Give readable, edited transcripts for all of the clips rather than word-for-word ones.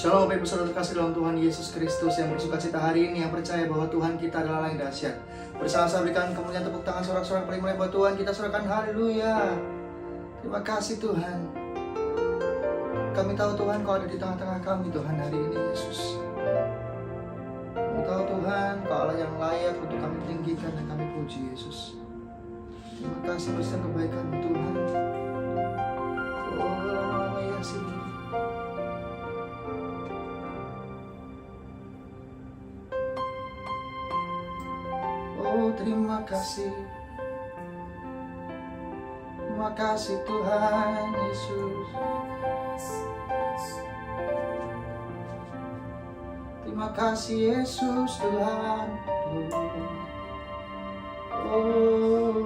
Shalom Bapak Ibu Saudara terkasih dalam Tuhan Yesus Kristus yang bersuka cita hari ini, yang percaya bahwa Tuhan kita adalah yang dahsyat. Bersama-sama berikan kemuliaan tepuk tangan sorak-sorak paling mulai buat Tuhan. Kita sorakan haleluya. Terima kasih Tuhan. Kami tahu Tuhan Kau ada di tengah-tengah kami Tuhan hari ini Yesus. Kami tahu Tuhan Kau Allah yang layak untuk kami tinggikan dan kami puji Yesus. Terima kasih besar kebaikan-Mu Tuhan. Oh lama-lama ya sini. Oh terima kasih Tuhan Yesus. Terima kasih Yesus Tuhan. Oh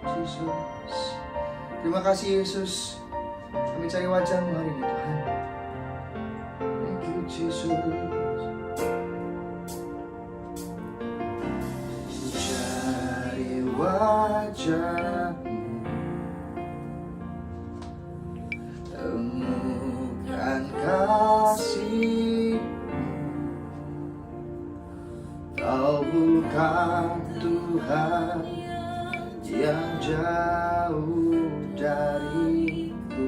Yesus. Terima kasih Yesus. Kami cari wajah-Mu hari ini Tuhan. Thank you Jesus. Wajah-Mu, temukan kasih-Mu. Kau bukan Tuhan yang jauh dariku.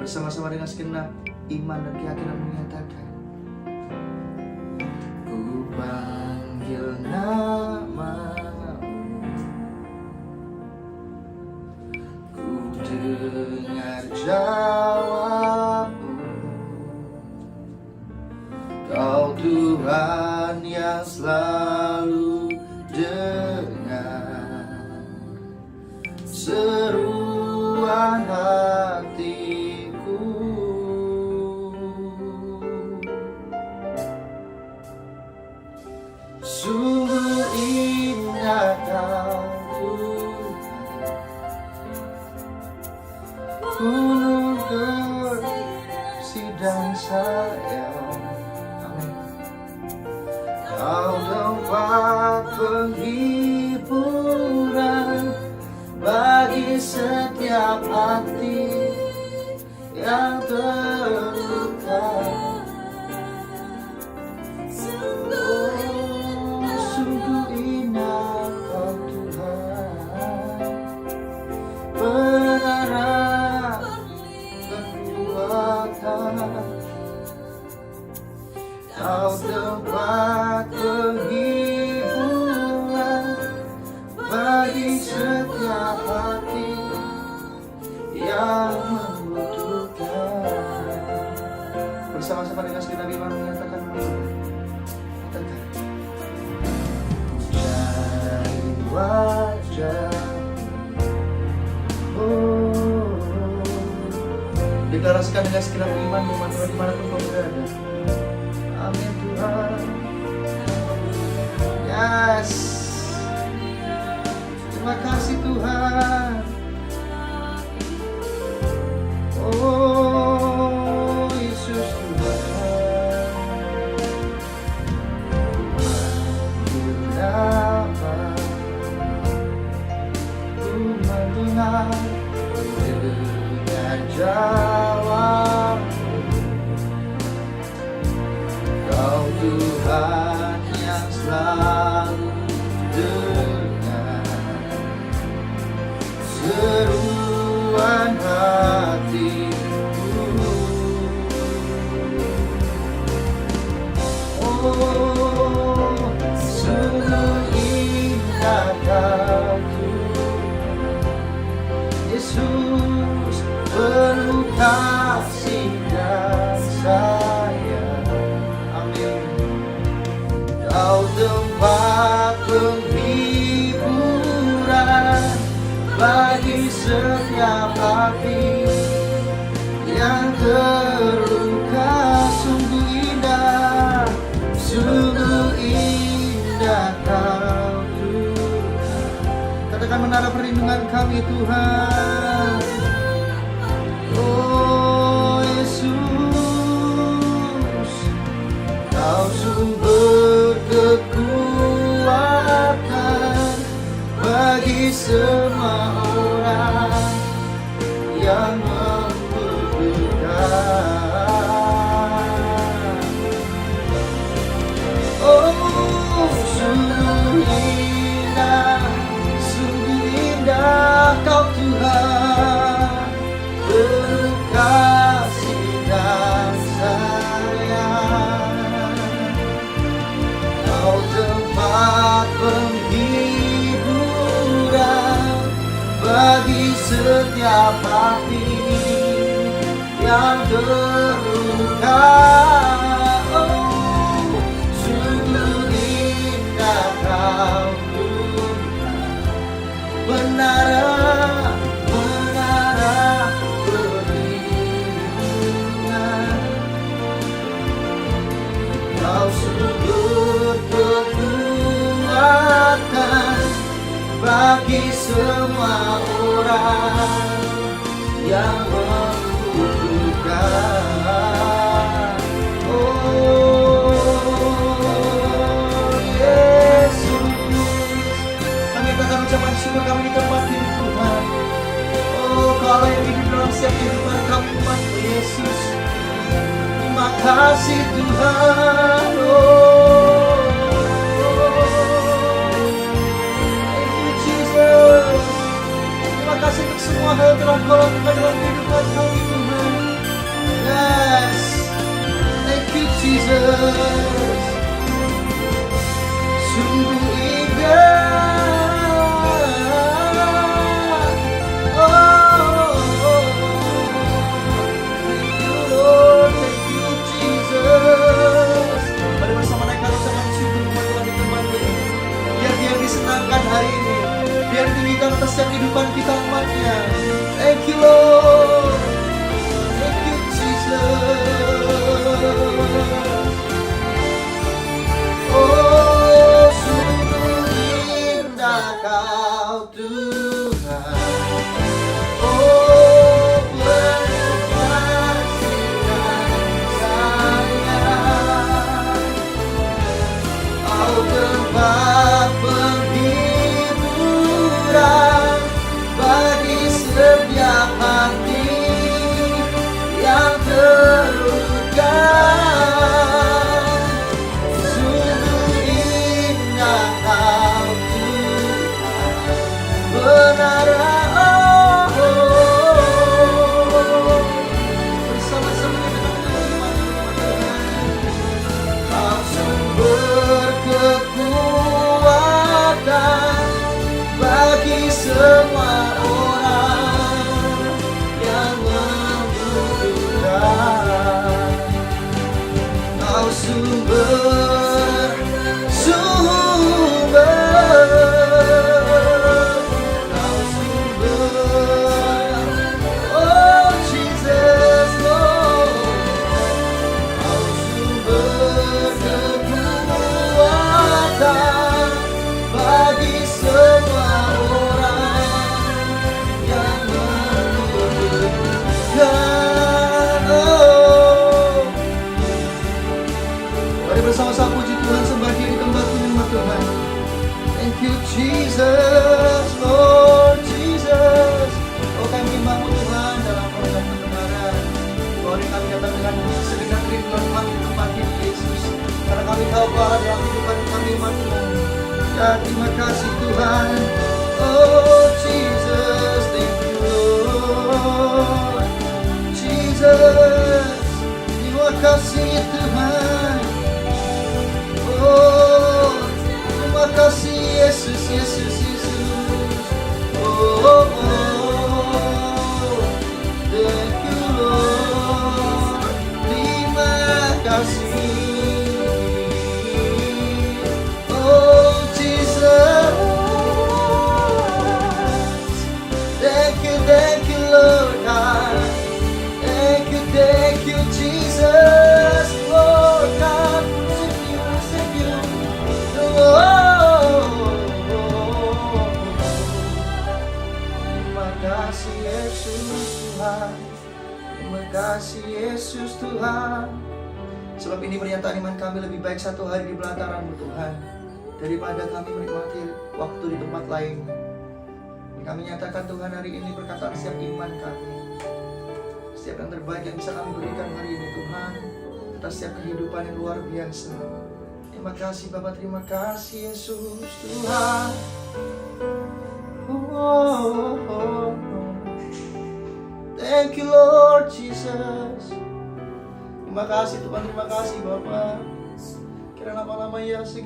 Bersama-sama dengan segenap iman dan keyakinan menyatakan, ku panggil nama, dengar jawab-Mu. Kau Tuhan yang selalu dengar seruan hatiku. Sungguh indah Kau penuh kasih dan sayang. Amin. Kau tempat penghiburan bagi setiap hati yang terluka. Sungguh indah Kau Tuhan, pengarah Kau tempat penghiburan bagi setiap hati yang membutuhkan. Bersama-sama dengan segenap iman menyatakan cari wajah-Mu. Deklarasikan dengan segenap iman dimanapun kau berada. Amin Tuhan. Yes. Terima kasih Tuhan. Oh Yesus Tuhan. Panggil nama, ku mendengar jawab. Kau Tuhan yang selalu dengar seruan hatiku. Oh sungguh indah Kau Yesus, penuh kasih dan sayang. Amin. Kau tempat penghiburan bagi setiap hati yang terluka. Sungguh indah Kau Tuhan. Katakan menara perlindungan kami Tuhan. Oh Yesus, Kau sumber kekuatan bagi semua orang yang membutuhkan. Kau tempat penghiburan bagi setiap hati yang terluka. Oh, sungguh indah Kau Tuhan, menara perlindungan. Kau sumber kekuatan bagi semua orang yang membutuhkan. Oh Yesus, kami akan ucapan syukur kami di tempat ini Tuhan. Oh, Kau yang hidup dalam setiap kehidupan kami umat Yesus. Terima kasih Tuhan. Oh, thank you Jesus. Terima kasih untuk semua hal yang telah Kau lakukan dalam kehidupan kami Tuhan. Yes, thank you Jesus. Sungguh indah. Mari bersama naik kalau sangat syukur kepada Tuhan di tempat ini. Biar Dia disenangkan hari ini, biar ditinggikan atas setiap kehidupan kita umatnya. Thank you Lord, thank you Jesus. Oh, sungguh indah Kau Tuhan. Oh, penuh kasih dan sayang. Kau tempat penghiburan bagi setiap hati yang terluka. Sungguh indah Kau Tuhan, menara. Bersama-sama kita menerima Tuhan. Kau sumber kekuatan bagi semua orang yang membutuhkan. Kau sumber, Kau sumber, oh Jesus, Lord. Kau sumber kekuatan bagi semua orang yang membutuhkan. Oh, mari bersama-sama puji Tuhan, sembah Dia di tempat ini Tuhan. Thank you Jesus, Lord Jesus. Oh, kami menyembah-Mu Tuhan dalam program kebenaran. Tuhan, kami datang dengan segenap rinduan kami di tempat ini Yesus, karena kami tahu Kau ada dalam kehidupan kami umat-Mu. Ya, terima kasih Tuhan. Oh Jesus, thank you Lord. Jesus, terima kasih Tuhan. Oh, terima kasih Yesus, Yesus, Yesus. Oh, thank you Lord. Terima kasih. Oh Jesus, thank you Lord God. Thank you Jesus, Lord God. Thank you, oh, terima kasih Yesus Tuhan. Terima kasih Yesus Tuhan. Sebab ini pernyataan iman kami lebih baik satu hari di pelataran-Mu Tuhan, daripada kami menikmati waktu di tempat lain. Kami nyatakan Tuhan hari ini perkataan setiap iman kami, setiap yang terbaik yang bisa kami berikan hari ini Tuhan, atas setiap kehidupan yang luar biasa. Terima kasih Bapa, terima kasih Yesus Tuhan. Thank you Lord Jesus. Terima kasih Tuhan, terima kasih Bapa. nama-nama Yesus.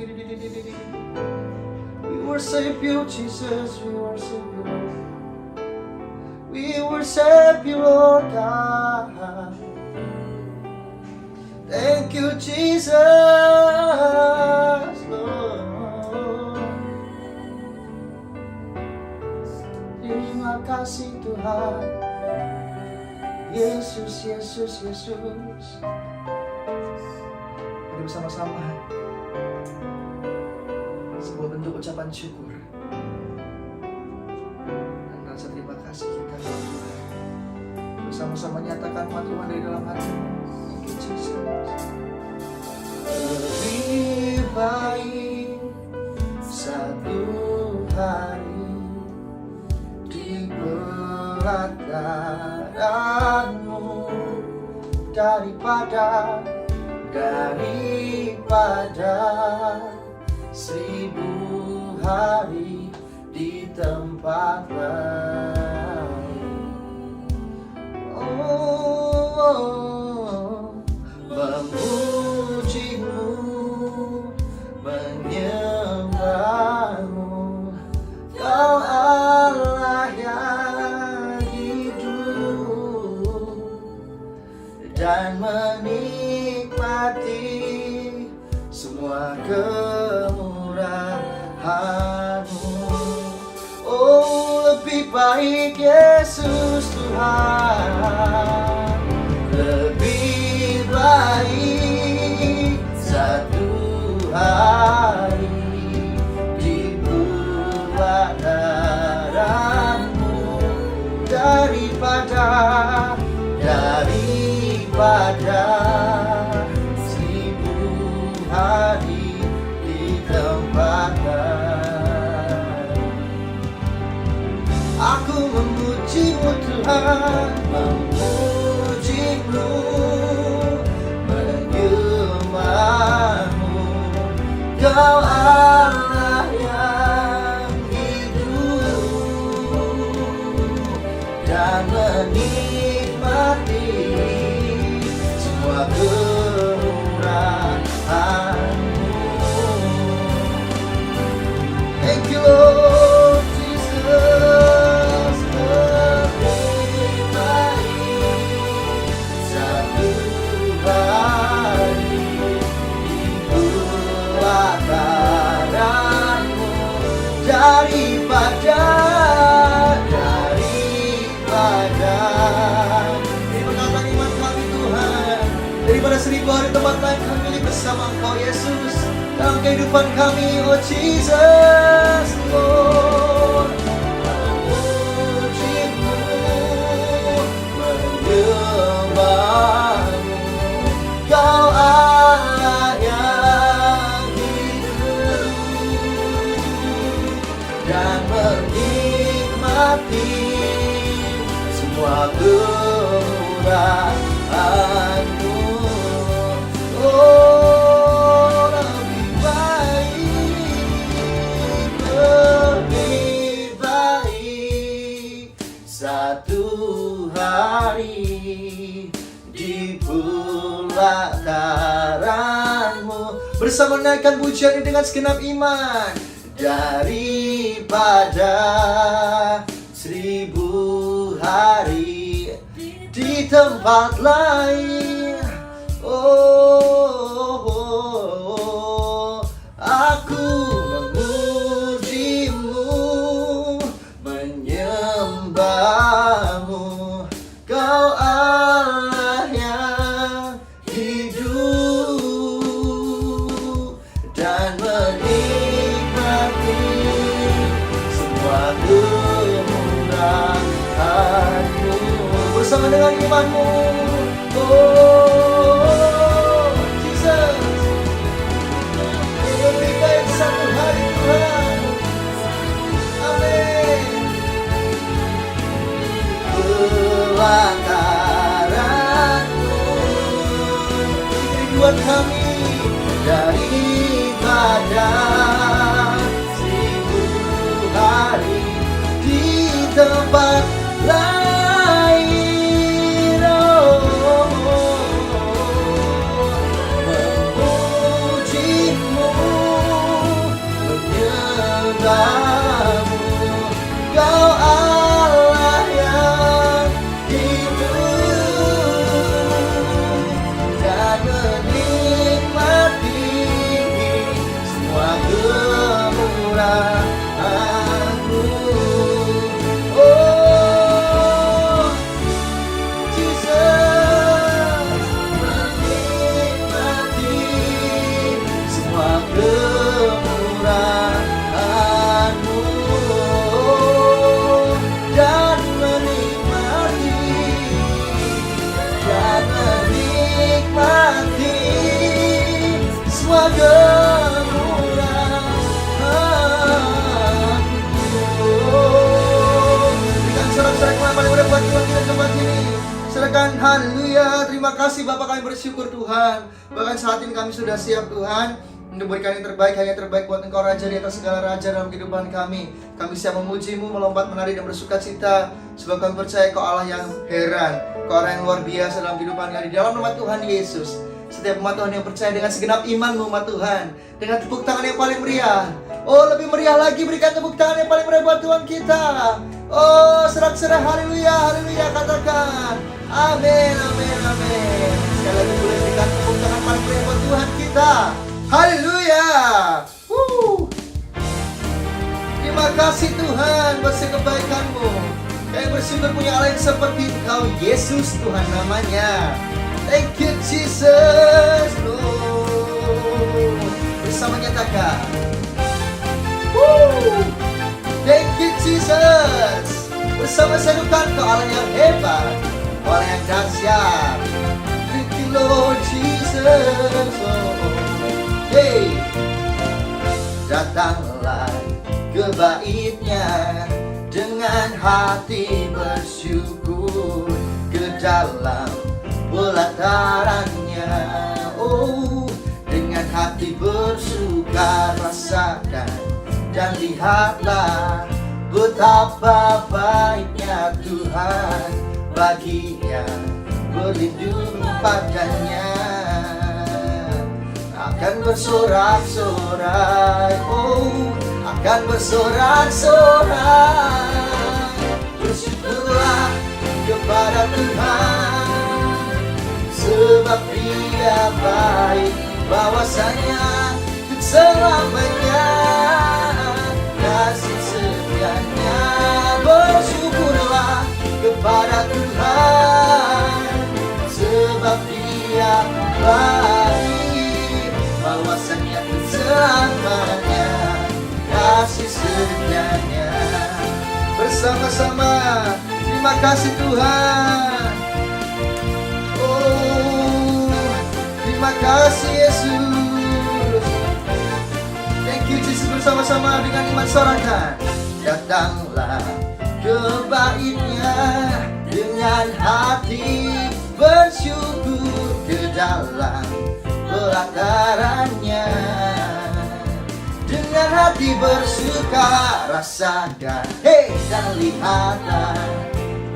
We worship you, Jesus. We worship you, Lord. We worship you, Lord God. Thank you, Jesus, Lord. Terima kasih Tuhan. Yesus, Yesus, Yesus. Mari bersama-sama sebuah bentuk ucapan syukur dan rasa terima kasih kita kepada Tuhan. Bersama-sama nyatakan firman Tuhan dari dalam hati. Thank you, Jesus. Lebih baik satu hari diberat darahmu daripada 1000 hari di tempat lain. Memujimu, menyembahmu, Kau Allah yang hidup, dan menikmati semua kemurahan-Mu. Oh, lebih baik Yesus Tuhan, lebih baik satu hari dibuat darah-Mu daripada 1000 hari di tempat lain. Aku memuji-Mu Tuhan, memuji-Mu, menyembah-Mu, Kau Allah yang hidup, dan menikmati semua kemurahan-Mu. Thank you, Lord Jesus. Lebih baik satu hari dibuat darah-Mu daripada perkataan iman kami Tuhan, daripada 1000 hari tempat lain kami milik bersama Engkau Yesus dalam kehidupan kami. Oh Jesus, Lord, memuji-Mu, menyembah-Mu, Kau Allah yang hidup, dan menikmati semua kemurahan-Mu. Oh, lebih baik satu hari dibuat darah-Mu. Bersama menaikkan pujian ini dengan segenap iman, daripada 1000 hari di tempat lain. Aku memuji-Mu, menyembah-Mu, Kau Allah yang hidup, dan menikmati semua kemurahan-Mu. Bersama dengan iman-Mu, oh Jesus, lebih baik satu hari Tuhan. Amin. Pelataran-Mu kerinduan kami daripada 1000 hari di tempat lain. Oh, kemurahan-Mu. Oh Jesus, menikmati semua kemurahan-Mu, dan menikmati semua kemurahan-Mu. Berikan sorak-sorai yang paling mudah buat Tuhan kita tempat ini. Silakan, haleluya. Terima kasih Bapak, kami bersyukur Tuhan. Bahkan saat ini kami sudah siap Tuhan untuk berikan yang terbaik, hanya terbaik buat Engkau Raja di atas segala raja dalam kehidupan kami. Kami siap memuji-Mu, melompat, menari, dan bersuka cita, sebab kami percaya Kau Allah yang heran, Kau Allah yang luar biasa dalam kehidupan kami. Di dalam nama Tuhan Yesus, setiap umat Tuhan yang percaya dengan segenap iman-Mu umat Tuhan, dengan tepuk tangan yang paling meriah. Oh, lebih meriah lagi, berikan tepuk tangan yang paling meriah buat Tuhan kita. Oh, serak-serak, haleluya, haleluya, katakan amin, amin, amin. Sekali lagi boleh berikan tepuk tangan paling meriah buat Tuhan kita. Haleluya. Terima kasih Tuhan buat kebaikan-Mu. Kami bersyukur punya Allah yang seperti Engkau, Yesus Tuhan namanya. Thank you Jesus. Bersama nyatakan thank you Jesus. Bersama serukan Kau Allah yang hebat, Kau Allah yang dahsyat. Thank you Lord Jesus. Hey, datanglah ke bait-Nya dengan hati bersyukur, ke dalam pelataran-Nya. Oh, dengan hati bersuka rasakan dan lihatlah betapa baiknya Tuhan bagi yang berlindung padanya. Akan bersorak-sorai, oh, akan bersorak-sorai. Bersyukurlah kepada Tuhan, sebab Dia baik, bahwasanya untuk selamanya kasih setianya. Bersyukurlah kepada Tuhan, sebab Dia baik, bahwasanya untuk selamanya kasih setianya. Bersama-sama, terima kasih Tuhan. Oh, terima kasih Yesus. Thank you Jesus. Bersama-sama dengan iman sorakan, datanglah ke bait-Nya dengan hati bersyukur, ke dalam pelataran-Nya dengan hati bersuka rasakan, hey, dan lihatlah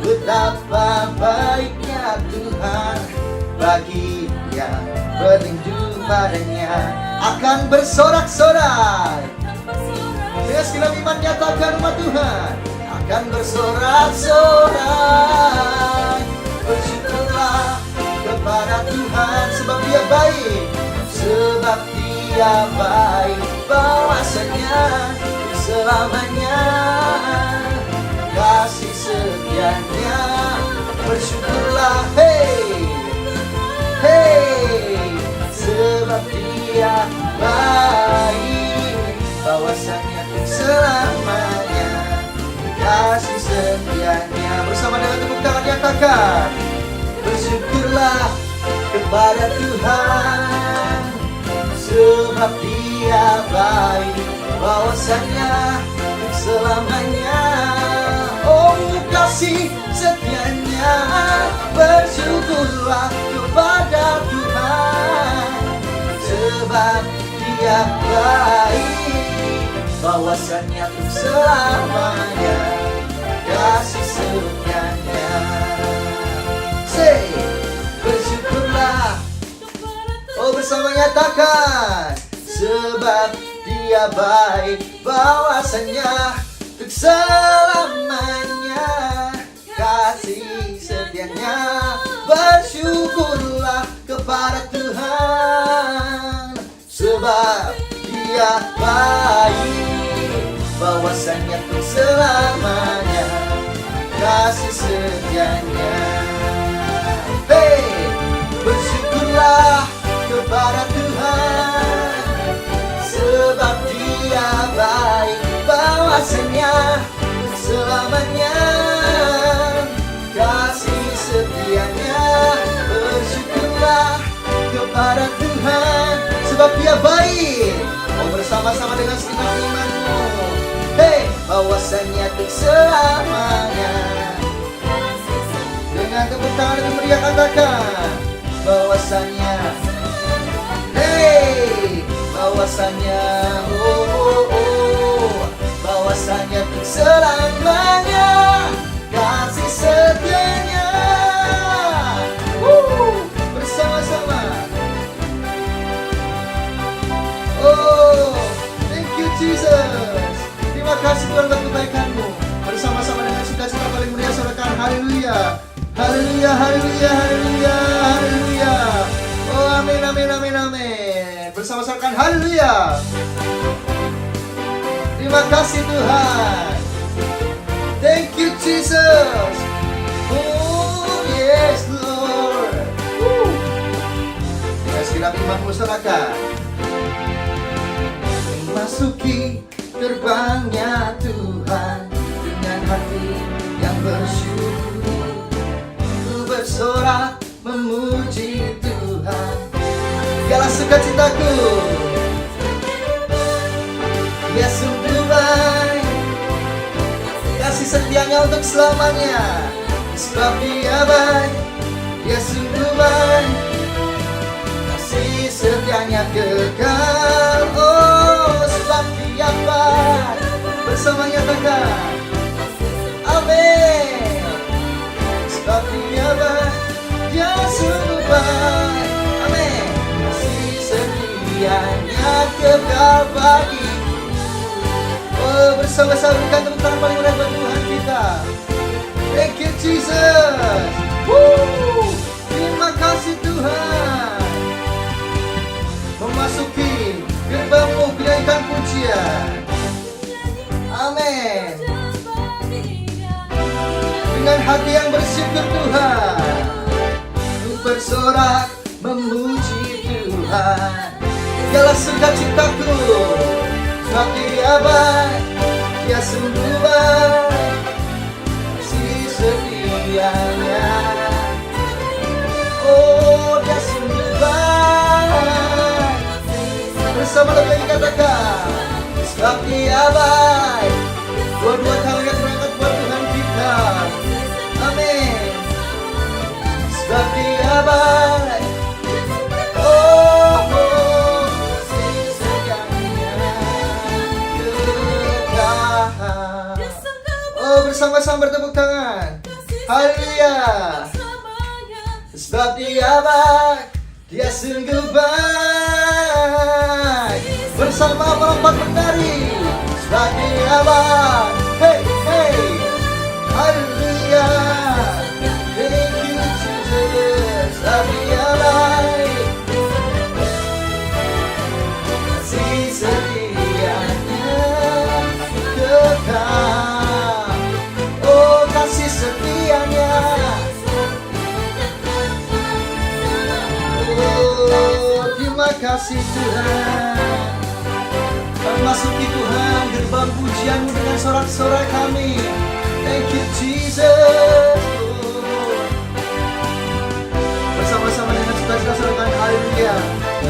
betapa baiknya Tuhan bagi yang berlindung padanya. Akan bersorak-sorai dengan segala iman, nyatakan umat Tuhan, akan bersorak-sorai. Bersyukurlah kepada Tuhan, sebab Dia baik, sebab Dia baik, bahwasanya selamanya kasih setianya. Bersyukurlah, hey, hey, sebab Dia baik, bahwasanya selamanya kasih setianya. Bersama dengan tepuk tangan nyatakan, bersyukurlah kepada Tuhan, sebab Dia baik, bahwasanya selamanya. Oh, kasih setianya. Bersyukurlah kepada Tuhan, sebab Dia baik, bahwasanya untuk selamanya kasih setianya. Say, bersyukurlah. Oh, bersama nyatakan, sebab Dia baik, bahwasanya untuk selamanya kasih setianya. Bersyukurlah kepada Tuhan, sebab Dia baik, bahwasanya untuk selamanya kasih setianya. Hey, bersyukurlah kepada Tuhan, sebab Dia baik, bahwasanya selamanya kasih setianya. Bersyukurlah kepada Tuhan, sebab Dia baik. Oh, bersama-sama dengan segenap imanmu. Hey, bahwasanya untuk selamanya. Dengan tepuk tangan lebih meriah katakan, bahwasanya. Hey, bahwasanya, bahwasanya untuk selamanya kasih setianya. Bersama-sama. Oh, thank you Jesus. Terima kasih Tuhan buat kebaikan-Mu. Bersama-sama dengan sukacita paling meriah sorakan haleluya. Haleluya, haleluya, haleluya, haleluya. Oh, amin, amin, amin, amin. Bersama-sama kan haleluya. Terima kasih Tuhan. Thank you Jesus. Oh yes Lord. Dengan segenap imanmu serahkan. Memasuki gerbangnya Tuhan dengan hati yang bersyukur, ku bersorak memuji Tuhan. Segala sukacitaku, Dia sungguh baik, kasih setianya untuk selamanya. Sebab Dia baik, Dia sungguh baik, kasih setianya kekal. Oh, sebab Dia baik, bersamanya tegar. Amin. Sebab Dia baik, Dia sungguh baik. Amin. Kasih setianya kekal bagi. Oh, bersama-sama berikan tepuk tangan paling meriah buat Tuhan kita. Thank you Jesus. Terima kasih Tuhan. Memasuki gerbang-Mu berikan pujian. Amin. Dengan hati yang bersyukur Tuhan, ku bersorak memuji Tuhan. Segala sukacitaku, sebab Dia baik, Dia sungguh baik, kasih setianya. Oh, Dia sungguh baik. Bersama lagi katakan, sebab Dia baik. Dua-dua tangan berangkat buat Tuhan kita. Amin. Sebab Dia baik. Bersama-sama bertepuk tangan. Haleluya. Sebab Dia baik, Dia sungguh baik. Bersama melompat menari. Sebab Dia baik. Hey, hey. Haleluya. Thank you Jesus. Sebab Dia baik, kasih setianya kekal. Setianya. Oh, terima kasih Tuhan. Memasuki Tuhan gerbang pujian-Mu dengan sorak-sorai kami. Thank you Jesus. Bersama-sama dengan sukacita serahkan haleluya.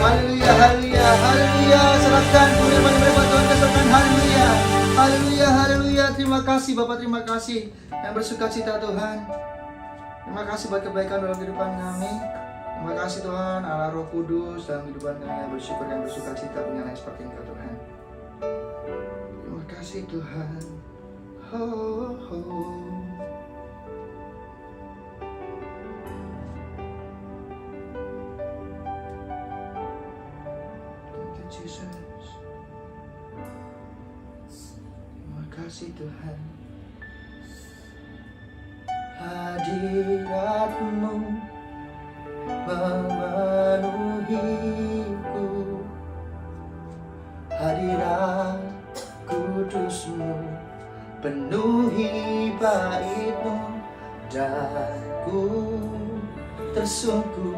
Haleluya, haleluya, haleluya. Serahkan firman-firman Tuhan, serahkan haleluya. Haleluya, haleluya. Terima kasih Bapak, terima kasih yang bersukacita Tuhan. Terima kasih buat kebaikan dalam kehidupan kami. Terima kasih Tuhan, Allah Roh Kudus dalam kehidupan kami yang bersyukur, yang bersukacita menyalahi seperti Engkau Tuhan. Terima kasih Tuhan. Oh, oh. Thank you Jesus. Terima kasih Tuhan. Hadirat-Mu memenuhiku, hadirat kudus-Mu penuhi bait-Mu, dan ku tersungkur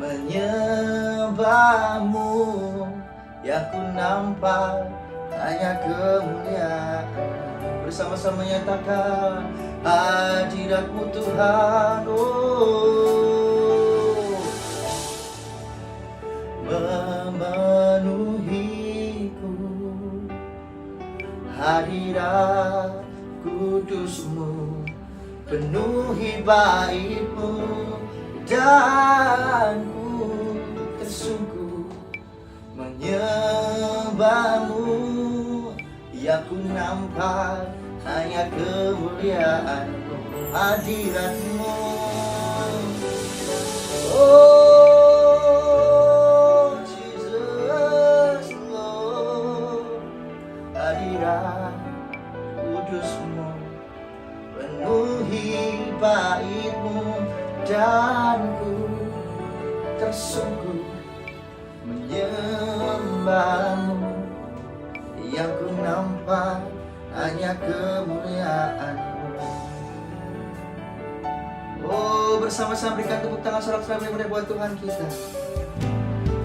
menyembah-Mu. Yang ku nampak hanya kemuliaan. Bersama-sama nyatakan hadirat-Mu Tuhan. Oh, memenuhiku, hadirat kudus-Mu, penuhi bait-Mu, dan ku tersungkur menyembah-Mu. Yang ku nampak hanya kemuliaan-Mu, hadirat-Mu. Oh Jesus Lord, hadirat kudus-Mu, penuhi bait-Mu, dan ku tersungkur menyembah-Mu. Yang ku nampak hanya kemuliaan-Mu. Oh, bersama-sama berikan tepuk tangan sorak-sorai buat Tuhan kita.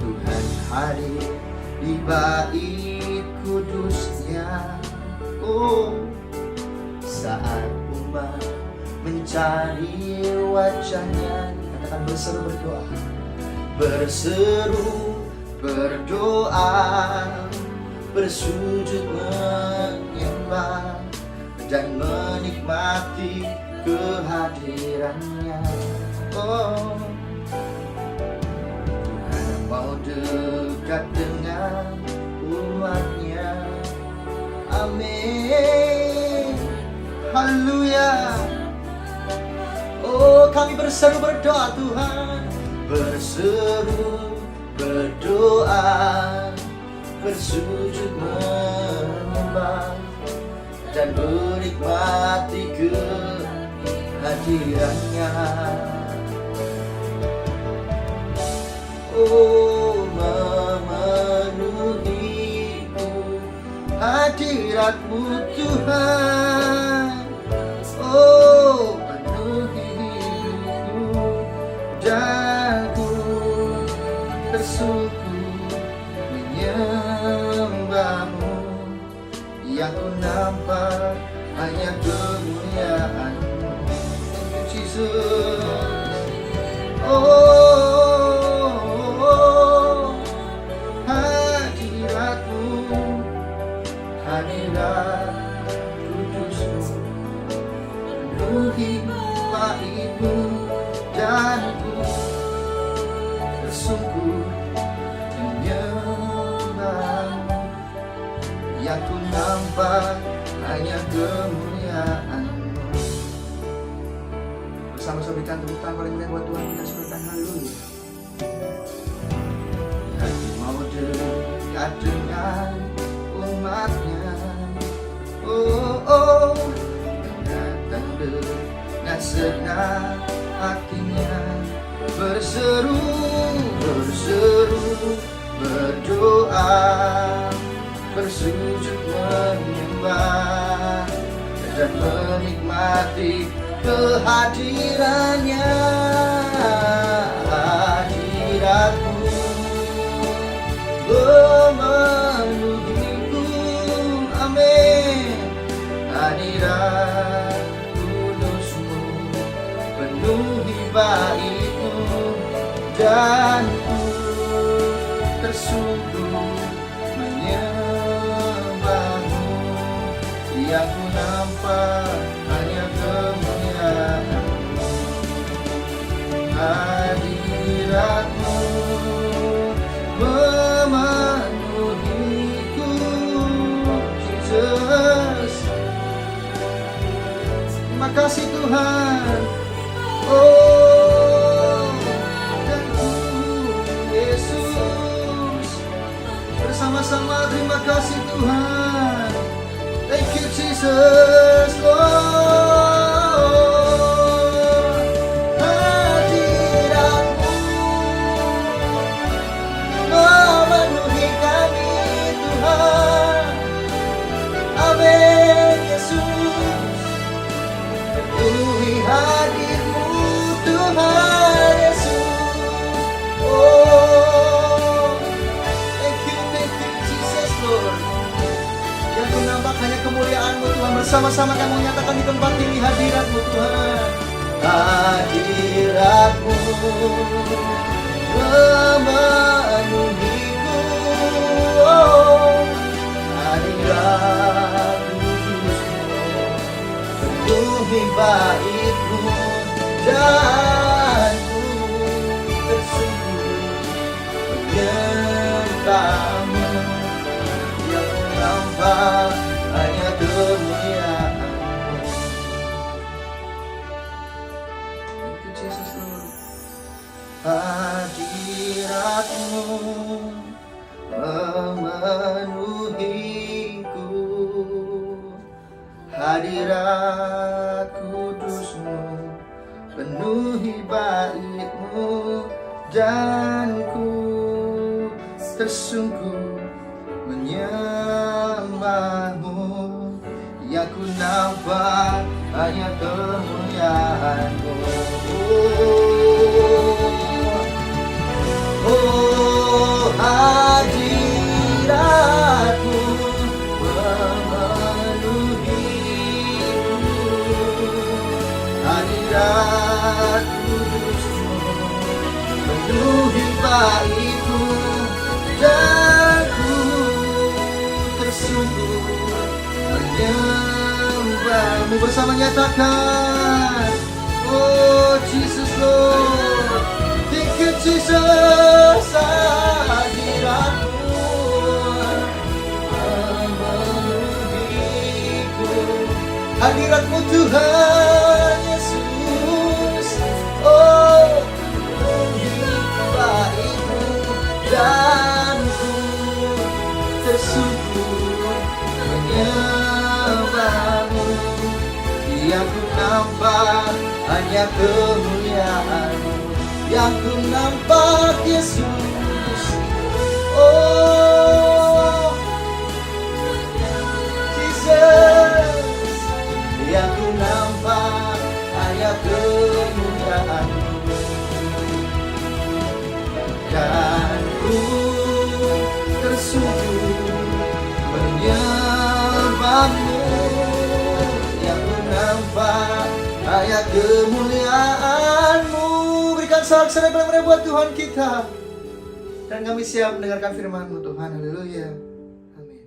Tuhan hadir di bait kudus-Nya. Oh, saat umat mencari wajah-Nya, katakan berseru berdoa, berseru berdoa, bersujud menyembah, dan menikmati kehadiran-Nya. Oh, Tuhan mau dekat dengan umat-Nya. Amin. Haleluya. Oh, kami berseru berdoa Tuhan, berseru berdoa, bersujud menyembah, dan menikmati kehadiran-Nya. Oh, memenuhiku, hadirat-Mu Tuhan. Oh, penuhi hidupku, dan ku tersungkur menyembah-Mu. Yang ku nampak hanya kemuliaan-Mu. Thank you Jesus. Oh, hadirat-Mu, hadirat kudus-Mu, penuhi bait-Mu, dan ku tersungkur menyembah-Mu. Yang ku nampak hanya kemuliaan-Mu. Bersama-sama berikan tepuk tangan paling meriah buat Tuhan kita, sebutkan haleluya. Hati mau dekat dengan umat-Nya. Oh, oh, datang dengan senang hatinya, berseru berdoa, bersujud menyembah, dan menikmati kehadiran-Nya. Hadirat-Mu memenuhiku, amin. Hadirat kudus-Mu, penuhi bait-Mu, dan ku tersungkur menyembah-Mu. Yang ku nampak hanya kemuliaan-Mu. Hadirat-Mu memenuhiku, Jesus. Terima kasih Tuhan. Oh, dan ku Yesus, bersama-sama terima kasih Tuhan. Thank you Jesus Lord. Hadirat-Mu memenuhi kami Tuhan. Amin Yesus. bersama-sama kami menyatakan di tempat ini hadirat-Mu Tuhan. Hadirat-Mu memenuhiku, hadirat kudus-Mu penuhi bait-Mu, dan ku tersungguh menyembah-Mu, yang ku nampak hanya kemuliaan-Mu. Thank you Jesus Lord. Hadirat-Mu memenuhiku, hadirat kudus-Mu penuhi bait-Mu, dan ku tersungguh menyembah-Mu, yang ku nampak hanya kemuliaan-Mu. Oh, hadirat-Mu memenuhiku, hadirat kudus-Mu penuhi bait-Mu, dan ku tersungguh menyembah-Mu. Bersama nyatakan, oh Jesus Lord, thank you Jesus. Hadirat-Mu memenuhiku, hadirat-Mu Tuhan Yesus, oh penuhi bait-Mu, dan ku tersungguh menyembah-Mu, yang ku nampak hanya kemuliaan-Mu, yang ku nampak Yesus, oh Jesus, yang ku nampak hanya kemuliaan-Mu, dan ku tersungguh menyembah-Mu, yang ku nampak hanya kemuliaan-Mu. Berikan sorak-sorai kepada buat Tuhan kita, dan kami siap mendengarkan firman-Mu Tuhan. Haleluya. Amin.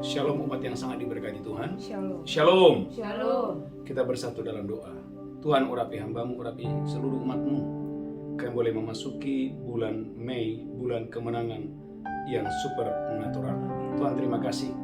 Shalom umat yang sangat diberkati Tuhan. Shalom. Shalom. Shalom. Kita bersatu dalam doa. Tuhan, urapi hamba-Mu, urapi seluruh umat-Mu. Kami boleh memasuki bulan Mei, bulan kemenangan yang supernatural. Tuhan, terima kasih.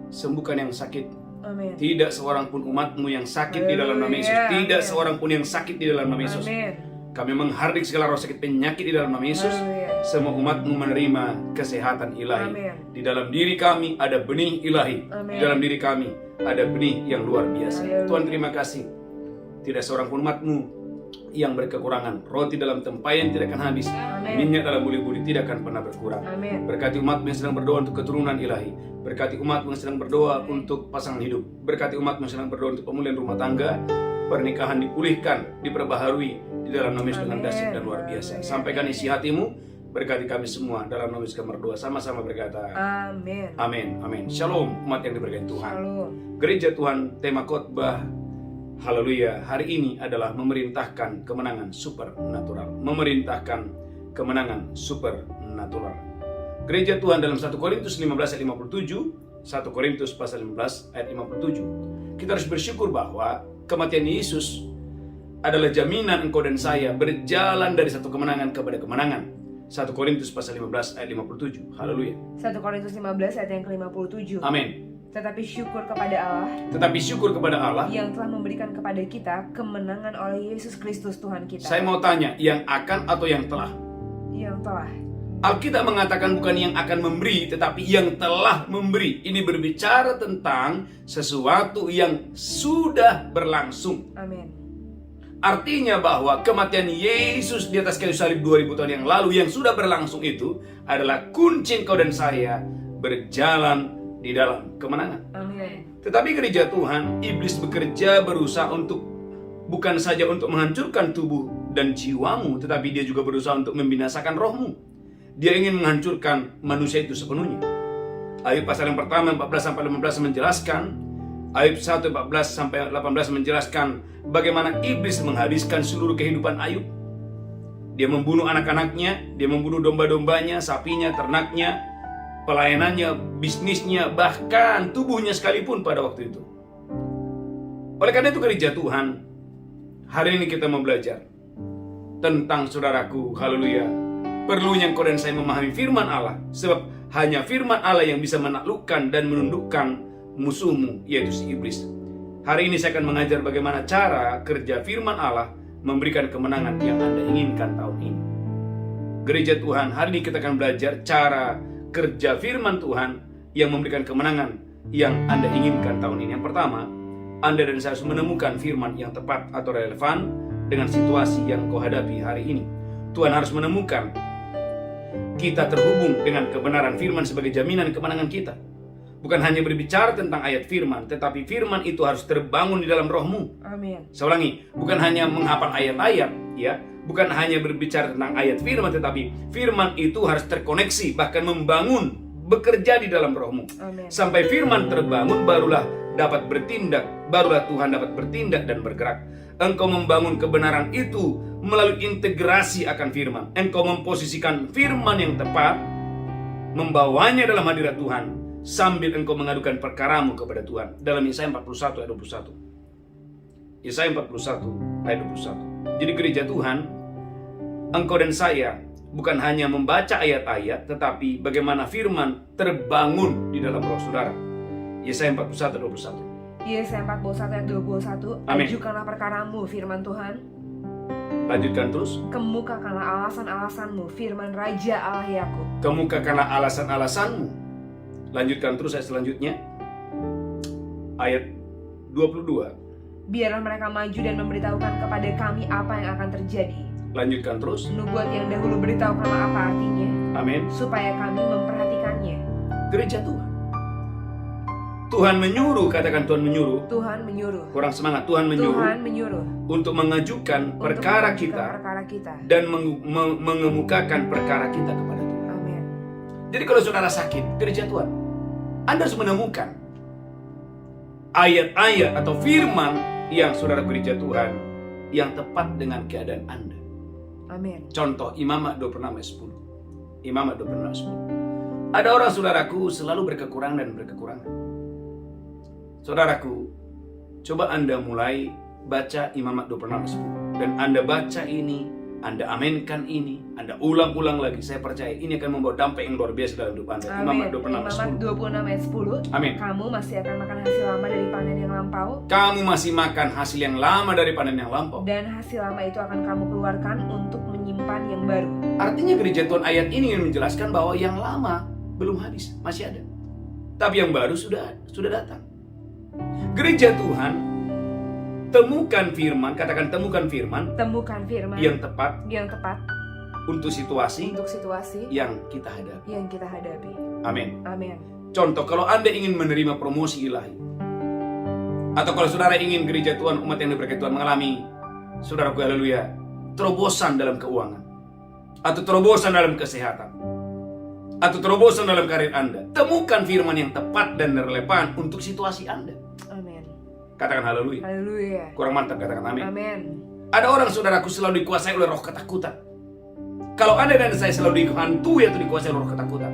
Sembuhkan yang sakit. Amin. Tidak seorang pun umat-Mu yang sakit di dalam nama Yesus. Tidak seorang pun yang sakit di dalam nama Yesus. Amin. Kami menghardik segala roh sakit penyakit di dalam nama Yesus. Semua umat-Mu menerima kesehatan ilahi. Amin. Di dalam diri kami ada benih ilahi. Amin. Di dalam diri kami ada benih yang luar biasa. Haleluya. Tuhan, terima kasih. Tidak seorang pun umat-Mu yang berkekurangan. Roti dalam tempayan tidak akan habis. Amin. Minyak dalam buli-buli tidak akan pernah berkurang. Amin. Berkati umat-Mu yang sedang berdoa untuk keturunan ilahi. Berkati umat-Mu yang sedang berdoa untuk pasangan hidup. Berkati umat-Mu yang sedang berdoa untuk pemulihan rumah tangga. Pernikahan dipulihkan, diperbaharui di dalam nama Yesus dengan dahsyat dan luar biasa. Sampaikan isi hati-Mu, berkati kami semua dalam nama Yesus kami berdoa, sama-sama berkata Amin. amin, amin. Shalom umat yang diberkati Tuhan. Shalom. Gereja Tuhan, tema khotbah haleluya hari ini adalah memerintahkan kemenangan supernatural. Memerintahkan kemenangan supernatural. Gereja Tuhan dalam 1 Korintus 15 ayat 57, 1 Korintus pasal 15 ayat 57. Kita harus bersyukur bahwa kematian Yesus adalah jaminan engkau dan saya berjalan dari satu kemenangan kepada kemenangan. 1 Korintus pasal 15 ayat 57. Haleluya. 1 Korintus 15 ayat yang ke-57. Amin. Tetapi syukur kepada Allah Tetapi syukur kepada Allah yang telah memberikan kepada kita kemenangan oleh Yesus Kristus Tuhan kita. Saya mau tanya, yang akan atau yang telah? Yang telah. Alkitab mengatakan bukan yang akan memberi, tetapi yang telah memberi. Ini berbicara tentang sesuatu yang sudah berlangsung. Amin. Artinya bahwa kematian Yesus di atas kayu salib 2000 tahun yang lalu yang sudah berlangsung itu adalah kunci engkau dan saya berjalan di dalam kemenangan. Amin. Tetapi gereja Tuhan, iblis bekerja berusaha untuk bukan saja untuk menghancurkan tubuh dan jiwamu, tetapi dia juga berusaha untuk membinasakan rohmu. Dia ingin menghancurkan manusia itu sepenuhnya. Ayub pasal yang pertama 14-15 menjelaskan Ayub 1, 14-18 menjelaskan bagaimana iblis menghabiskan seluruh kehidupan Ayub. Dia membunuh anak-anaknya, dia membunuh domba-dombanya, sapinya, ternaknya, pelayanannya, bisnisnya, bahkan tubuhnya sekalipun pada waktu itu. Oleh karena itu gereja Tuhan, hari ini kita mau belajar tentang saudaraku, haleluya, perlunya engkau dan saya memahami firman Allah, sebab hanya firman Allah yang bisa menaklukkan dan menundukkan musuhmu, yaitu si iblis. Hari ini saya akan mengajar bagaimana cara kerja firman Allah memberikan kemenangan yang Anda inginkan tahun ini. Gereja Tuhan, hari ini kita akan belajar cara kerja firman Tuhan yang memberikan kemenangan yang Anda inginkan tahun ini. Yang pertama, Anda dan saya harus menemukan firman yang tepat atau relevan dengan situasi yang kau hadapi hari ini. Tuhan harus menemukan kita terhubung dengan kebenaran firman sebagai jaminan kemenangan kita. Bukan hanya berbicara tentang ayat firman, tetapi firman itu harus terbangun di dalam rohmu. Amin. Saya ulangi, bukan hanya menghafal ayat-ayat, ya, bukan hanya berbicara tentang ayat firman, tetapi firman itu harus terkoneksi, bahkan membangun, bekerja di dalam rohmu. Amin. Sampai firman terbangun, barulah dapat bertindak, barulah Tuhan dapat bertindak dan bergerak. Engkau membangun kebenaran itu melalui integrasi akan firman. Engkau memposisikan firman yang tepat, membawanya dalam hadirat Tuhan, sambil engkau mengadukan perkaramu kepada Tuhan. Dalam Yesaya 41 ayat 21. Yesaya 41 ayat 21. Jadi gereja Tuhan, engkau dan saya bukan hanya membaca ayat-ayat, tetapi bagaimana firman terbangun di dalam roh saudara. Yesaya 41 ayat 21. Yesaya 41 ayat 21. Amin. Ajukanlah perkaramu, firman Tuhan. Lanjutkan terus. Kemukakanlah alasan-alasanmu, firman Raja Allah Yakub. Kemukakanlah alasan-alasanmu. Lanjutkan terus ayat selanjutnya. Ayat 22. Biarlah mereka maju dan memberitahukan kepada kami apa yang akan terjadi. Lanjutkan terus. Nubuat yang dahulu beritahukanlah apa artinya, Amin. supaya kami memperhatikannya. Gereja Tuhan, Tuhan menyuruh, katakan Tuhan menyuruh. Tuhan menyuruh. Kurang semangat, Tuhan menyuruh. Tuhan menyuruh Untuk mengajukan untuk perkara mengajukan kita perkara kita. dan mengemukakan perkara kita kepada Tuhan. Amin. Jadi kalau saudara sakit, gereja Tuhan, Anda harus menemukan ayat-ayat atau firman yang saudara gereja Tuhan yang tepat dengan keadaan Anda. Amin. Contoh Imamat 26 ayat 10. Imamat 26 ayat 10. Ada orang saudaraku selalu berkekurangan dan berkekurangan. Saudaraku, coba Anda mulai baca Imamat 26 ayat 10. Dan Anda baca ini, Anda aminkan ini, Anda ulang-ulang lagi. Saya percaya ini akan membawa dampak yang luar biasa dalam hidup Anda. Amin. Imamat 26 ayat 10. Imamat 26 ayat 10. Amin. Kamu masih akan makan hasil lama dari panen yang lampau, Kamu masih makan hasil yang lama dari panen yang lampau. dan hasil lama itu akan kamu keluarkan untuk menyimpan yang baru. Artinya gereja Tuhan ayat ini ingin menjelaskan bahwa yang lama belum habis, masih ada. Tapi yang baru sudah datang. Gereja Tuhan, temukan firman, katakan temukan firman Temukan firman yang tepat yang tepat untuk situasi untuk situasi yang kita hadapi. yang kita hadapi. Amin. Amin. Contoh, kalau Anda ingin menerima promosi ilahi, atau kalau saudara ingin gereja Tuhan, umat yang diberkati Tuhan mengalami, saudaraku haleluya, terobosan dalam keuangan, atau terobosan dalam kesehatan, atau terobosan dalam karir Anda, temukan firman yang tepat dan relevan untuk situasi Anda. Amin. Katakan haleluya. Haleluya. Kurang mantap, katakan amin. Amin. Ada orang saudaraku selalu dikuasai oleh roh ketakutan. Kalau Anda dan saya selalu dihantui atau dikuasai oleh roh ketakutan,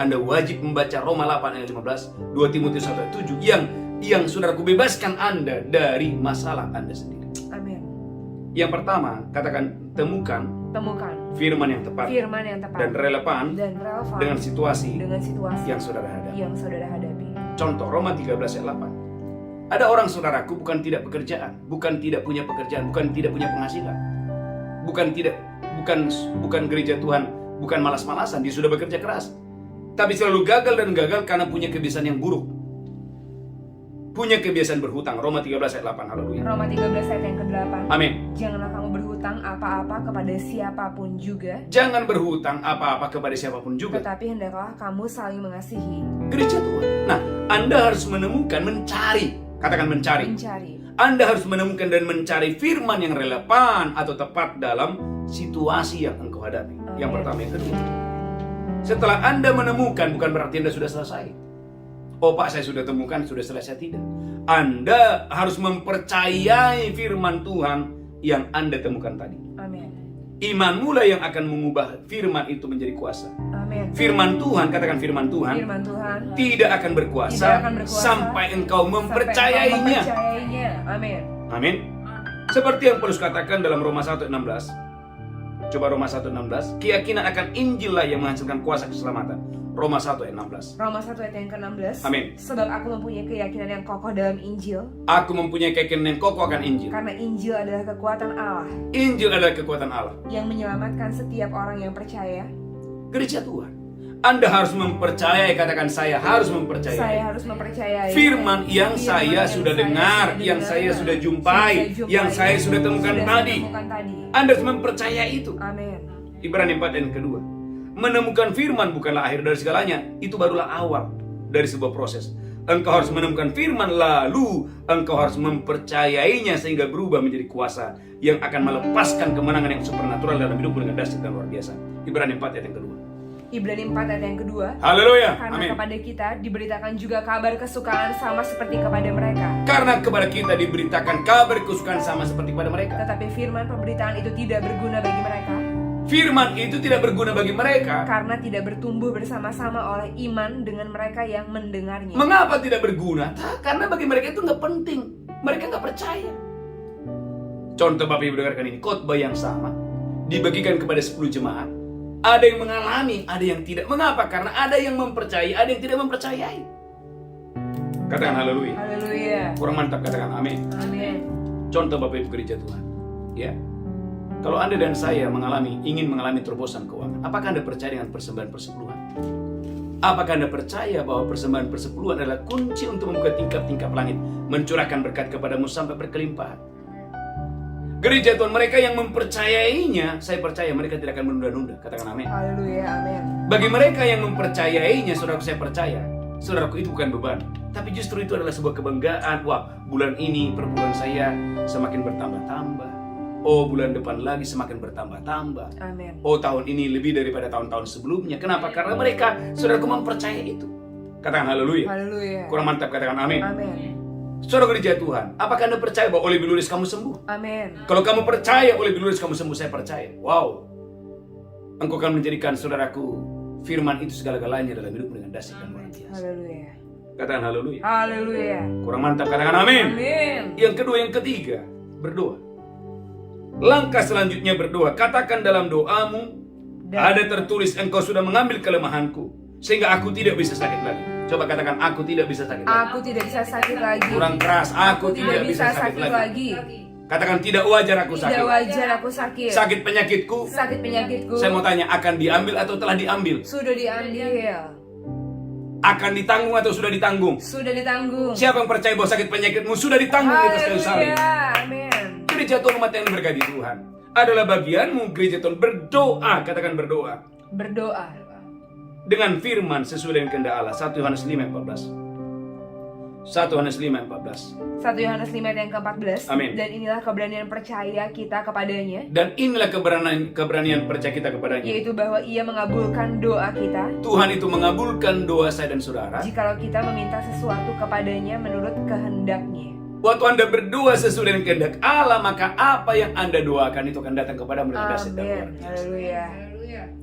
Anda wajib membaca Roma 8 ayat 15, 2 Timotius 1 ayat 7 yang saudaraku bebaskan Anda dari masalah Anda sendiri. Amin. Yang pertama, katakan temukan firman yang tepat Firman yang tepat dan relevan dengan situasi yang saudara hadapi. Contoh Roma 13 ayat 8. Ada orang saudaraku bukan tidak pekerjaan, bukan tidak punya pekerjaan, bukan tidak punya penghasilan, bukan gereja Tuhan, bukan malas-malasan, dia sudah bekerja keras, tapi selalu gagal karena punya kebiasaan yang buruk. Punya kebiasaan berhutang. Roma 13 ayat 8. Haleluya. Roma 13 ayat yang ke-8. Amin. Janganlah kamu berhutang apa-apa kepada siapapun juga. Jangan berhutang apa-apa kepada siapapun juga. Tetapi hendaklah kamu saling mengasihi. Gereja Tuhan. Nah, Anda harus menemukan, mencari. Katakan mencari. Anda harus menemukan dan mencari firman yang relevan atau tepat dalam situasi yang engkau hadapi. Yang pertama, yang kedua. Setelah Anda menemukan, bukan berarti Anda sudah selesai. Oh Pak, saya sudah temukan, sudah selesai. Tidak. Anda harus mempercayai firman Tuhan yang Anda temukan tadi. Amin. Iman mula yang akan mengubah firman itu menjadi kuasa. Amin. Firman Tuhan, katakan firman Tuhan, Firman Tuhan tidak akan berkuasa, tidak akan berkuasa sampai engkau mempercayainya. Amin. Amin. Seperti yang Paulus katakan dalam Roma 1:16. Coba Roma 1:16. Keyakinan akan Injil lah yang menghasilkan kuasa keselamatan. Roma 1:16. Roma 1 ayat yang ke-16. Amin. Sebab aku mempunyai keyakinan yang kokoh dalam Injil, Aku mempunyai keyakinan yang kokoh akan Injil. karena Injil adalah kekuatan Allah Injil adalah kekuatan Allah. yang menyelamatkan setiap orang yang percaya. Gereja Tuhan, Anda harus mempercayai, katakan saya harus mempercayai. Saya harus mempercayai Firman yang saya sudah dengar, yang saya sudah jumpai, yang saya sudah temukan tadi. Anda harus mempercayai itu. Amin. Ibrani 4 yang kedua. Menemukan firman bukanlah akhir dari segalanya. Itu barulah awal dari sebuah proses. Engkau harus menemukan firman, lalu engkau harus mempercayainya sehingga berubah menjadi kuasa yang akan melepaskan kemenangan yang supernatural dalam hidupmu dengan dahsyat dan luar biasa. Ibrani 4 ayat yang kedua. Ibrani 4 ayat yang kedua. Haleluya. Karena Amin. kepada kita diberitakan juga kabar kesukaan sama seperti kepada mereka. Karena kepada kita diberitakan kabar kesukaan sama seperti pada mereka. Tetapi firman pemberitaan itu tidak berguna bagi mereka, Firman itu tidak berguna bagi mereka. karena tidak bertumbuh bersama-sama oleh iman dengan mereka yang mendengarnya. Mengapa tidak berguna? Karena bagi mereka itu nggak penting. Mereka nggak percaya. Contoh Bapak Ibu dengarkan ini. Khotbah yang sama dibagikan kepada 10 jemaat. Ada yang mengalami, ada yang tidak. Mengapa? Karena ada yang mempercayai, ada yang tidak mempercayai. Katakan haleluya. Haleluya. Kurang mantap katakan amin. Amin. Contoh Bapak Ibu gereja Tuhan. Ya. Kalau Anda dan saya ingin mengalami terobosan keuangan, apakah Anda percaya dengan persembahan persepuluhan? Apakah Anda percaya bahwa persembahan persepuluhan adalah kunci untuk membuka tingkap-tingkap langit, mencurahkan berkat kepadamu sampai berkelimpahan? Gereja Tuhan, mereka yang mempercayainya, saya percaya mereka tidak akan menunda-nunda. Katakan amin. Haleluya. Amin. Bagi mereka yang mempercayainya, saudaraku, saya percaya, saudaraku, itu bukan beban, tapi justru itu adalah sebuah kebanggaan. Wah, bulan ini perpuluhan saya semakin bertambah-tambah. Oh, bulan depan lagi semakin bertambah-tambah. Amin. Oh, tahun ini lebih daripada tahun-tahun sebelumnya. Kenapa? Karena mereka, saudaraku, mempercayai itu. Katakan haleluya. Haleluya. Kurang mantap, katakan amin. Amin. Saudara gereja Tuhan, apakah Anda percaya bahwa oleh biluris kamu sembuh? Amin. Kalau kamu percaya oleh biluris kamu sembuh, saya percaya. Wow. Engkau akan menjadikan saudaraku firman itu segala-galanya dalam hidupmu dengan dahsyat dan luar biasa. Haleluya. Katakan haleluya. Haleluya. Kurang mantap, katakan amin. Amin. Yang kedua, yang ketiga, berdoa. Langkah selanjutnya berdoa. Katakan dalam doamu, ada tertulis engkau sudah mengambil kelemahanku sehingga aku tidak bisa sakit lagi. Coba katakan, aku tidak bisa sakit lagi. Aku tidak bisa sakit lagi. Kurang keras, aku tidak bisa sakit lagi. Katakan, tidak wajar aku sakit. Tidak wajar aku sakit. Sakit penyakitku. Sakit penyakitku. Saya mau tanya, akan diambil atau telah diambil? Sudah diambil. Akan ditanggung atau sudah ditanggung? Sudah ditanggung. Siapa yang percaya bahwa sakit penyakitmu sudah ditanggung di atas kayu salib? Haleluya. Amin. Gereja Tuhan, umat yang berkati Tuhan, adalah bagianmu gereja Tuhan berdoa. Katakan berdoa. Berdoa. Dengan firman sesuai dengan kehendak Allah. 1 Yohanes 5:14. 1 Yohanes 5:14. 1 Yohanes 5 ayat yang ke-14. Amin. Dan inilah keberanian percaya kita kepadanya, Dan inilah keberanian percaya kita kepadanya. yaitu bahwa ia mengabulkan doa kita Tuhan itu mengabulkan doa saya dan saudara. jikalau kita meminta sesuatu kepadanya menurut kehendaknya. Waktu Anda berdoa sesuai dengan kehendak Allah, maka apa yang Anda doakan itu akan datang kepadamu dengan dahsyat dan luar Amin. biasa. Haleluya.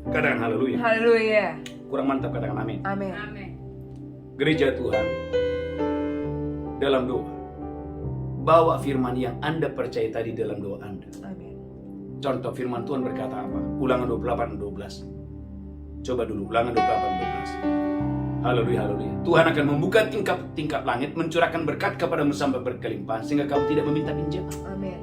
Katakan haleluya. Haleluya. Kurang mantap, katakan amin. Amin. Gereja Tuhan, dalam doa, bawa firman yang Anda percaya tadi dalam doa Anda. Amin. Contoh firman Tuhan berkata apa? Ulangan 28:12. Coba dulu, Ulangan 28:12. Haleluya, haleluya. Tuhan akan membuka tingkap-tingkap langit, mencurahkan berkat kepadamu sampai berkelimpahan, sehingga kamu tidak meminta pinjaman. Amin.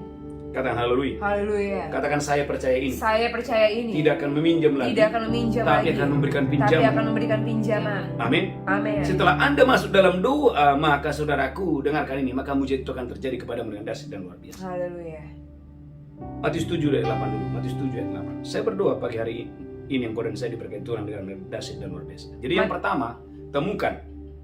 Katakan haleluya. Haleluya. Katakan, saya percaya ini. Saya percaya ini. Tidak akan meminjam lagi. Tidak akan meminjam Tapi lagi. akan memberikan Tapi pinjaman. akan memberikan pinjaman. Amin. Amin. Setelah Anda masuk dalam doa, maka saudaraku, dengarkan ini, maka mujizat itu akan terjadi kepadamu dengan dahsyat dan luar biasa. Haleluya. Matius 7 ayat 8 dulu. Matius 7 ayat 8. Saya berdoa pagi hari ini yang kau dan saya diberkati Tuhan dengan dahsyat dan luar biasa. Jadi yang pertama, temukan.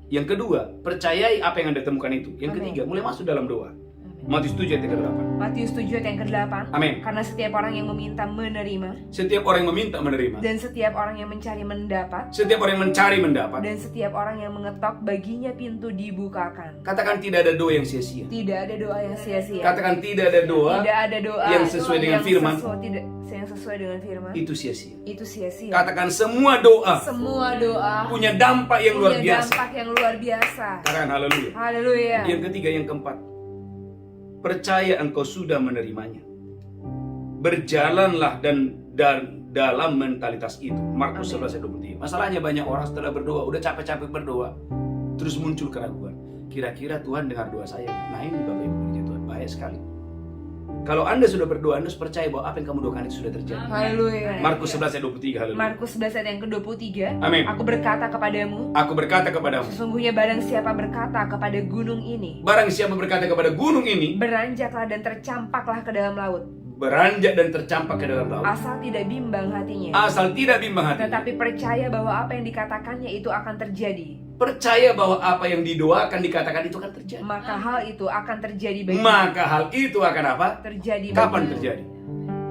Yang kedua, percayai apa yang Anda temukan itu. Yang Amin. ketiga, mulai masuk dalam doa. Amin. Matius 7 ayat yang ke-8. Matius 7 ayat yang ke-8. Amin. Karena setiap orang yang meminta menerima, Setiap orang yang meminta menerima. dan setiap orang yang mencari mendapat, Setiap orang yang mencari mendapat. dan setiap orang yang mengetok baginya pintu dibukakan. Katakan tidak ada doa yang sia-sia. Tidak ada doa yang sia-sia. Katakan tidak ada doa Tidak ada doa yang sesuai dengan firman. yang sesuai dengan firman. itu sia-sia. Itu sia-sia. Katakan semua doa Semua doa punya dampak yang luar punya biasa. dampak yang luar biasa. Katakan haleluya. Haleluya. Yang ketiga, yang keempat, percaya engkau sudah menerimanya. Berjalanlah dan dalam mentalitas itu. Markus 11 ayat 23. Masalahnya banyak orang setelah berdoa, udah capek-capek berdoa, terus muncul keraguan. Kira-kira Tuhan dengar doa saya? Nah ini Bapak Ibu gereja Tuhan, bahaya sekali. Kalau Anda sudah berdoa, Anda harus percaya bahwa apa yang kamu doakan itu sudah terjadi. Haleluya. Markus 11 ayat 23. Haleluya. Markus 11 ayat yang ke-23. Amin. Aku berkata kepadamu, Aku berkata kepadamu, sesungguhnya barang siapa berkata kepada gunung ini, barang siapa berkata kepada gunung ini, beranjaklah dan tercampaklah ke dalam laut, beranjak dan tercampak ke dalam laut, asal tidak bimbang hatinya, asal tidak bimbang hati, tetapi percaya bahwa apa yang dikatakannya itu akan terjadi, percaya bahwa apa yang didoakan dikatakan itu akan terjadi. maka hal itu akan terjadi bagimu. Maka hal itu akan apa? Terjadi Kapan bagimu. terjadi?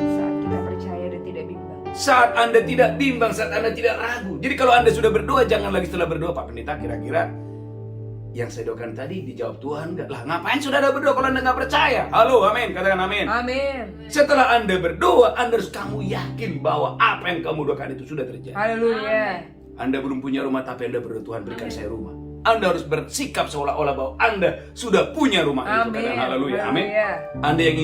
Saat kita percaya dan tidak bimbang. Saat Anda tidak bimbang, saat Anda tidak ragu. Jadi kalau Anda sudah berdoa, jangan lagi setelah berdoa, Pak Pendeta, kira-kira yang saya doakan tadi dijawab Tuhan enggak? Lah ngapain sudah ada berdoa kalau Anda nggak percaya? Halo, amin, katakan amin. Amin. Setelah Anda berdoa, Anda harus kamu yakin bahwa apa yang kamu doakan itu sudah terjadi. Haleluya. Anda belum punya rumah tapi Anda berdoa, Tuhan berikan saya rumah. Anda harus bersikap seolah-olah bahwa Anda sudah punya rumah itu. Amin. Katakan haleluya, amin. Haleluya. Anda yang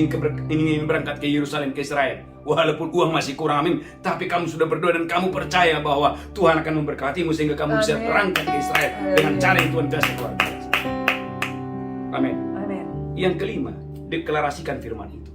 ingin berangkat ke Yerusalem, ke Israel, walaupun uang masih kurang, amin, tapi kamu sudah berdoa dan kamu percaya bahwa Tuhan akan memberkatimu sehingga kamu bisa Amin. berangkat ke Israel dengan cara yang Tuhan kasih luar biasa. Amin. Amin. Yang kelima, deklarasikan firman itu.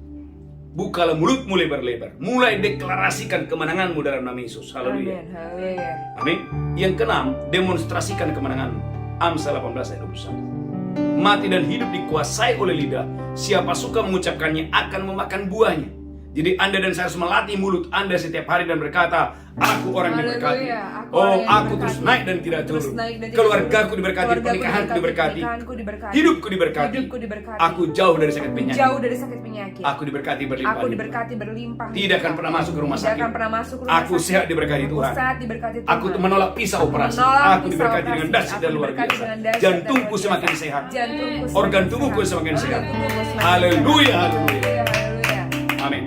Bukalah mulutmu lebar-lebar. Mulai deklarasikan kemenanganmu dalam nama Yesus. Haleluya. Amin. Haleluya. Amin. Yang keenam, demonstrasikan kemenanganmu. Amsal 18 ayat 21. Mati dan hidup dikuasai oleh lidah. Siapa suka mengucapkannya akan memakan buahnya. Jadi Anda dan saya harus melatih mulut Anda setiap hari dan berkata, aku orang yang diberkati. Haleluya. Oh, orang yang aku diberkati. terus naik dan tidak Terus turun. naik dan tidak Keluargaku turun. diberkati, Keluargaku pernikahanku diberkati, pernikahanku diberkati, hidupku diberkati. hidupku diberkati. Aku jauh dari sakit penyakit. jauh dari sakit penyakit. Aku diberkati berlimpah. Aku diberkati berlimpah. Tidak akan pernah masuk ke rumah Tidak sakit. akan pernah masuk ke rumah Aku sakit. sehat diberkati Aku Tuhan. sehat diberkati Tuhan. Aku menolak pisah operasi. Menolak Aku pisah diberkati operasi. dengan dahsyat Aku dan luar diberkati biasa. dengan dahsyat dan Jantungku luar semakin biasa. sehat. Jantungku Organ semakin tubuhku sehat. semakin sehat. Organ tubuhku semakin Haleluya, sehat. haleluya. Haleluya. Amin.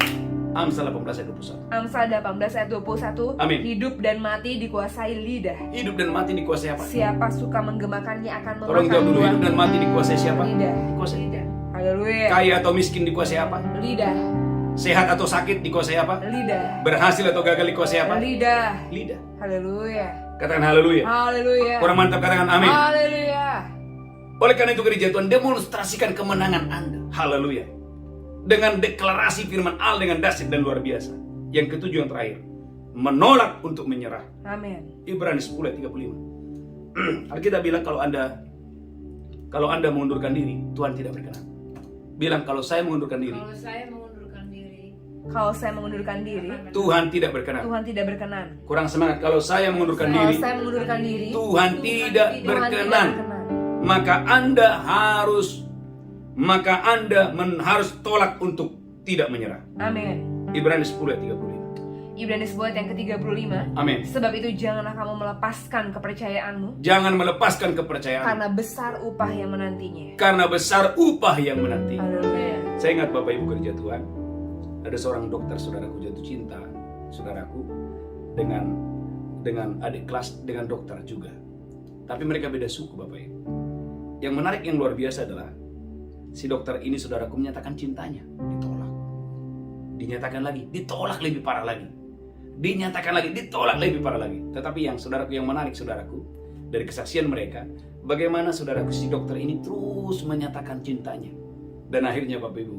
Amsal 18 ayat 21. Amsal 18 ayat 21. Amin. Hidup dan mati dikuasai lidah. Hidup dan mati dikuasai apa? Siapa suka menggemakannya akan Tolong memakan jawab dulu, hidup dan buahnya. mati dikuasai siapa? Lidah. Dikuasai lidah. Haleluya. Kaya atau miskin dikuasai apa? Lidah. Sehat atau sakit dikuasai apa? Lidah. Berhasil atau gagal dikuasai apa? Lidah. Lidah. Haleluya. Katakan haleluya. Haleluya. Orang mantap katakan amin. Haleluya. Oleh karena itu gereja Tuhan, demonstrasikan kemenangan Anda. Haleluya. Dengan deklarasi firman Allah dengan dahsyat dan luar biasa. Yang ketujuh, yang terakhir, menolak untuk menyerah. Amin. Ibrani 10 ayat 35. Alkitab bilang kalau Anda mengundurkan diri, Tuhan tidak berkenan. Bilang kalau saya mengundurkan diri, Kalau saya mengundurkan diri, Kalau saya mengundurkan diri, Tuhan tidak berkenan. Tuhan tidak berkenan. Kurang semangat. Kalau saya mengundurkan Kalau diri, saya mengundurkan diri, Tuhan tidak Tuhan tidak berkenan. berkenan. Maka Anda harus tolak untuk tidak menyerah. Amin. Ibrani 10 ayat 35. Ibrani 10 ayat yang ke-35. Amin. Sebab itu janganlah kamu melepaskan kepercayaanmu, Jangan melepaskan kepercayaan karena besar upah yang menantinya. karena besar upah yang menanti. Haleluya. Saya ingat Bapak Ibu gereja Tuhan, ada seorang dokter saudaraku jatuh cinta, saudaraku, dengan adik kelas, dengan dokter juga. Tapi mereka beda suku Bapak Ibu. Yang menarik, yang luar biasa adalah si dokter ini saudaraku menyatakan cintanya, ditolak. Dinyatakan lagi, ditolak lebih parah lagi. Dinyatakan lagi, ditolak lebih parah lagi. Tetapi yang saudaraku, yang menarik saudaraku, dari kesaksian mereka, bagaimana saudaraku si dokter ini terus menyatakan cintanya. Dan akhirnya Bapak Ibu,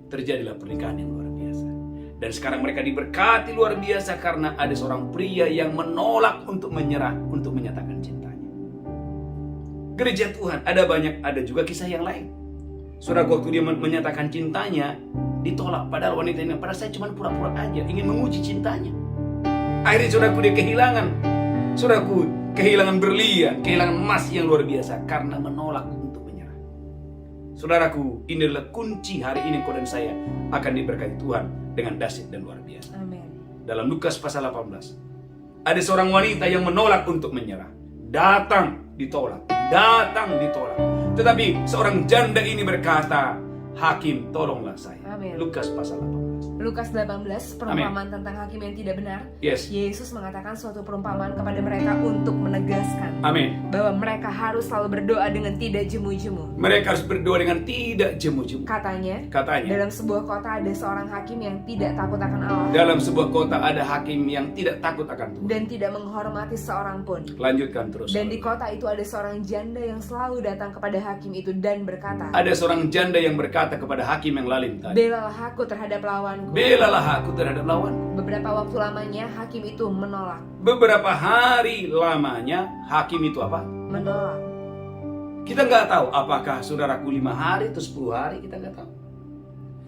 terjadilah pernikahan yang luar biasa. Dan sekarang mereka diberkati luar biasa karena ada seorang pria yang menolak untuk menyerah, untuk menyatakan cintanya. Gereja Tuhan, ada juga kisah yang lain. Saudara, waktu dia menyatakan cintanya, ditolak. Padahal wanita ini, padahal saya cuma pura-pura aja ingin menguji cintanya. Akhirnya saudaraku dia kehilangan berlian, kehilangan emas yang luar biasa karena menolak untuk menyerah. Saudaraku, ini adalah kunci hari ini kau dan saya akan diberkati Tuhan dengan dahsyat dan luar biasa. Amin. Dalam Lukas pasal 18, ada seorang wanita yang menolak untuk menyerah. Datang, ditolak. Datang, ditolak. Tetapi seorang janda ini berkata, "Hakim, tolonglah saya." Amin. Lukas pasal 18. Lukas 18, perumpamaan tentang hakim yang tidak benar. Yes. Yesus mengatakan suatu perumpamaan kepada mereka untuk menegaskan Amin. bahwa mereka harus selalu berdoa dengan tidak jemu-jemu. Mereka harus berdoa dengan tidak jemu-jemu. Katanya, Katanya, dalam sebuah kota ada seorang hakim yang tidak takut akan Allah dalam sebuah kota ada hakim yang tidak takut akan Tuhan. dan tidak menghormati seorang pun. Lanjutkan terus. Dan di kota itu ada seorang janda yang selalu datang kepada hakim itu dan berkata, Ada seorang janda yang berkata kepada hakim yang lalim tadi, "Belalah aku terhadap lawanku." "Belalah aku terhadap lawan." Beberapa waktu lamanya hakim itu menolak. Beberapa hari lamanya hakim itu apa? Menolak. Kita nggak tahu apakah saudaraku 5 hari atau 10 hari, kita nggak tahu.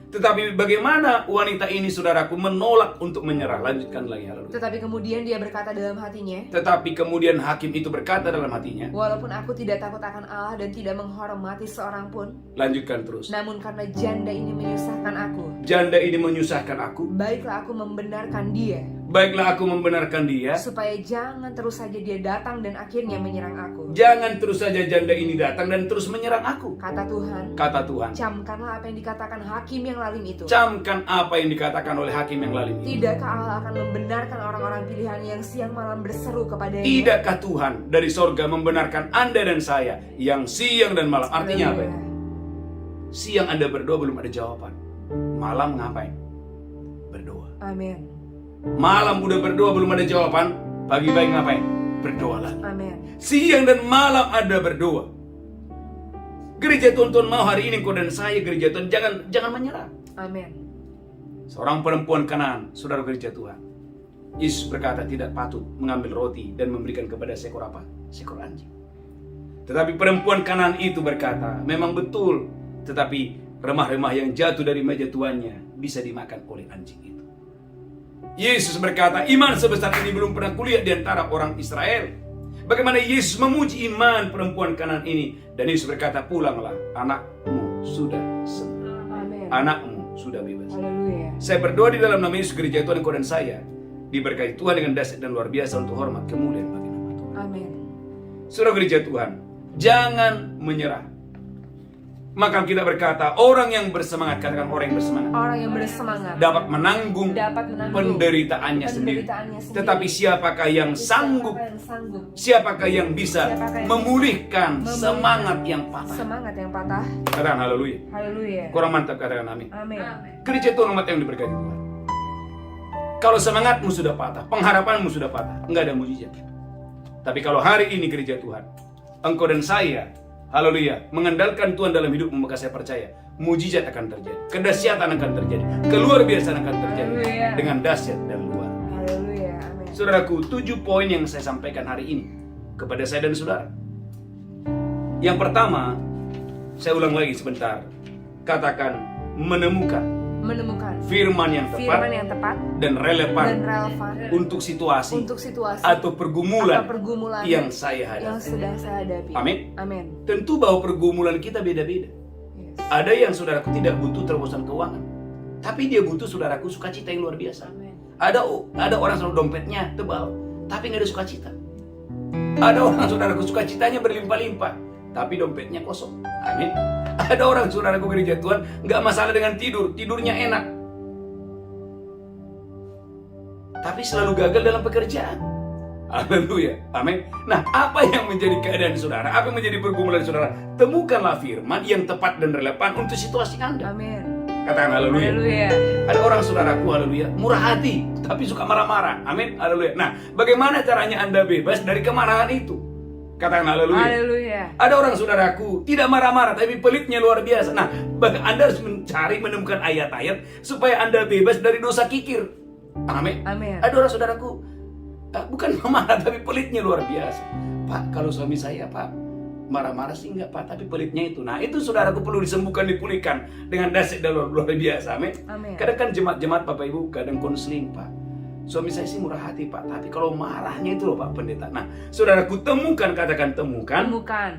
Tetapi bagaimana wanita ini saudaraku menolak untuk menyerah. Lanjutkan lagi, haleluya. Tetapi kemudian dia berkata dalam hatinya, Tetapi kemudian hakim itu berkata dalam hatinya, "Walaupun aku tidak takut akan Allah dan tidak menghormati seorang pun, lanjutkan terus. namun karena janda ini menyusahkan aku, Janda ini menyusahkan aku, baiklah aku membenarkan dia, baiklah aku membenarkan dia. supaya jangan terus saja dia datang dan akhirnya menyerang aku." Jangan terus saja janda ini datang dan terus menyerang aku. Kata Tuhan, Kata Tuhan, camkanlah apa yang dikatakan hakim yang lalim itu. camkan apa yang dikatakan oleh hakim yang lalim ini. Tidakkah Allah akan membenarkan orang-orang pilihan yang siang malam berseru kepadanya? Tidakkah Tuhan dari sorga membenarkan Anda dan saya yang siang dan malam? Artinya apa? Haleluya. Siang Anda berdoa belum ada jawaban. Malam ngapain? Berdoa. Amin. Malam udah berdoa belum ada jawaban. Pagi-pagi ngapain? Berdoa lagi. Amin. Siang dan malam Anda berdoa. Gereja Tuhan mau hari ini kau dan saya gereja Tuhan jangan menyerah. Amin. Seorang perempuan Kanaan, saudara gereja Tuhan. Yesus berkata tidak patut mengambil roti dan memberikan kepada seekor apa? Seekor anjing. Tetapi perempuan Kanaan itu berkata, memang betul, tetapi remah-remah yang jatuh dari meja tuannya bisa dimakan oleh anjing itu. Yesus berkata, iman sebesar ini belum pernah kulihat di antara orang Israel. Bagaimana Yesus memuji iman perempuan Kanaan ini. Dan Yesus berkata, pulanglah, anakmu sudah sembuh. Amin. Anakmu sudah bebas. Haleluya. Saya berdoa di dalam nama Yesus gereja Tuhan engkau dan saya diberkati Tuhan dengan dahsyat dan luar biasa untuk hormat kemuliaan bagi nama Tuhan. Amin. Saudara gereja Tuhan, jangan menyerah. Maka kita berkata, orang yang bersemangat, katakan orang yang bersemangat, Orang yang bersemangat dapat menanggung penderitaannya sendiri. Tetapi siapakah yang sanggup? Siapakah yang sanggup? Siapakah yang bisa Siapakah yang memulihkan semangat yang patah? Semangat yang patah. Katakan haleluya. Haleluya. Kurang mantap, katakan amin. Amin. Gereja Tuhan umat yang diberkati Tuhan. Kalau semangatmu sudah patah, pengharapanmu sudah patah, enggak ada mujizat. Tapi kalau hari ini gereja Tuhan, engkau dan saya, haleluya, mengandalkan Tuhan dalam hidupmu, maka saya percaya mujizat akan terjadi, kedahsyatan akan terjadi, keluar biasaan akan terjadi. Haleluya. Dengan dahsyat dan luar. Haleluya. Amin. Saudaraku, 7 poin yang saya sampaikan hari ini kepada saya dan saudara. Yang pertama, saya ulang lagi sebentar. Katakan menemukan firman yang tepat dan relevan untuk situasi atau pergumulan yang saya hadapi. sedang saya hadapi. Amin. Amin. Tentu bahwa pergumulan kita beda-beda. Yes. Ada yang saudaraku tidak butuh terobosan keuangan, tapi dia butuh saudaraku sukacita yang luar biasa. Amin. Ada orang selalu dompetnya tebal, tapi nggak ada sukacita. Ada orang saudaraku sukacitanya berlimpah-limpah, tapi dompetnya kosong. Amin. Ada orang saudaraku gereja Tuhan nggak masalah dengan tidurnya enak, tapi selalu gagal dalam pekerjaan. Haleluya. Amin. Nah, apa yang menjadi keadaan saudara? Apa yang menjadi pergumulan saudara? Temukanlah firman yang tepat dan relevan untuk situasi Anda. Amin. Katakan haleluya. Haleluya. Ada orang saudaraku, haleluya, murah hati, tapi suka marah-marah. Amin. Haleluya. Nah, bagaimana caranya Anda bebas dari kemarahan itu? Katakan haleluya. Haleluya. Ada orang saudaraku tidak marah-marah, tapi pelitnya luar biasa. Nah, Anda harus menemukan ayat-ayat supaya Anda bebas dari dosa kikir. Amin. Amin. Ada orang saudaraku bukan marah tapi pelitnya luar biasa. Pak, kalau suami saya Pak marah-marah sih enggak Pak, tapi pelitnya itu. Nah, itu saudaraku perlu disembuhkan, dipulihkan dengan dahsyat dan luar biasa. Amin. Amin. Kadang kan jemaat-jemaat Bapak Ibu kadang konseling Pak. Suami saya sih murah hati Pak, tapi kalau marahnya itu loh Pak Pendeta. Nah, saudaraku temukan, katakan temukan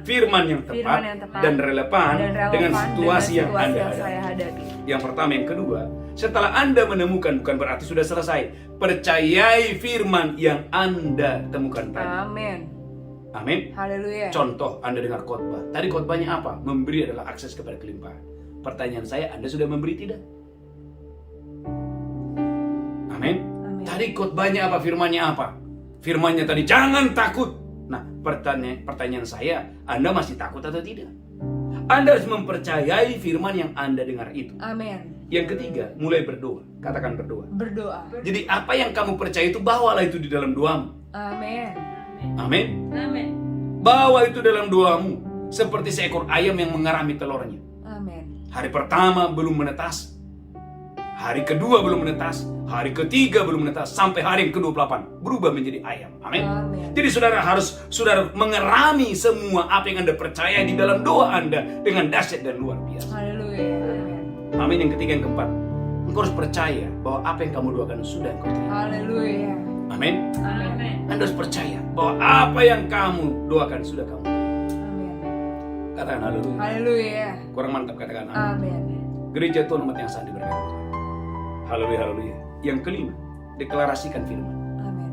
firman yang tepat, dan relevan dengan situasi yang Anda hadapi. Yang pertama, yang kedua, setelah Anda menemukan bukan berarti sudah selesai. Percayai firman yang Anda temukan tadi. Amin. Amin. Haleluya. Contoh, Anda dengar khotbah. Tadi khotbahnya apa? Memberi adalah akses kepada kelimpahan. Pertanyaan saya, Anda sudah memberi tidak? Amin. Tadi khotbahnya apa? Firmannya apa? Firmannya tadi jangan takut. Nah, pertanyaan saya, Anda masih takut atau tidak? Anda harus mempercayai firman yang Anda dengar itu. Amin. Yang ketiga, mulai berdoa. Katakan berdoa. Berdoa. Jadi apa yang kamu percaya itu bawalah itu di dalam doamu. Amin. Amin. Amin. Bawa itu dalam doamu. Seperti seekor ayam yang mengerami telurnya. Amin. Hari pertama belum menetas. Hari kedua belum menetas. Hari ketiga belum menetas. Sampai hari yang ke-28 berubah menjadi ayam. Amin. Amin. Jadi saudara mengerami semua apa yang Anda percaya di dalam doa Anda dengan dahsyat dan luar biasa. Haleluya. Amin. Amin. Yang ketiga, yang keempat, engkau harus percaya bahwa apa yang kamu doakan sudah engkau terima. Haleluya. Amin. Amin. Anda harus percaya bahwa apa yang kamu doakan sudah kamu terima. Amin. Katakan haleluya. Haleluya. Kurang mantap katakan amin. Amin. Gereja Tuhan umat yang sah diberkati. Haleluya, haleluya. Yang kelima, deklarasikan firman. Amin.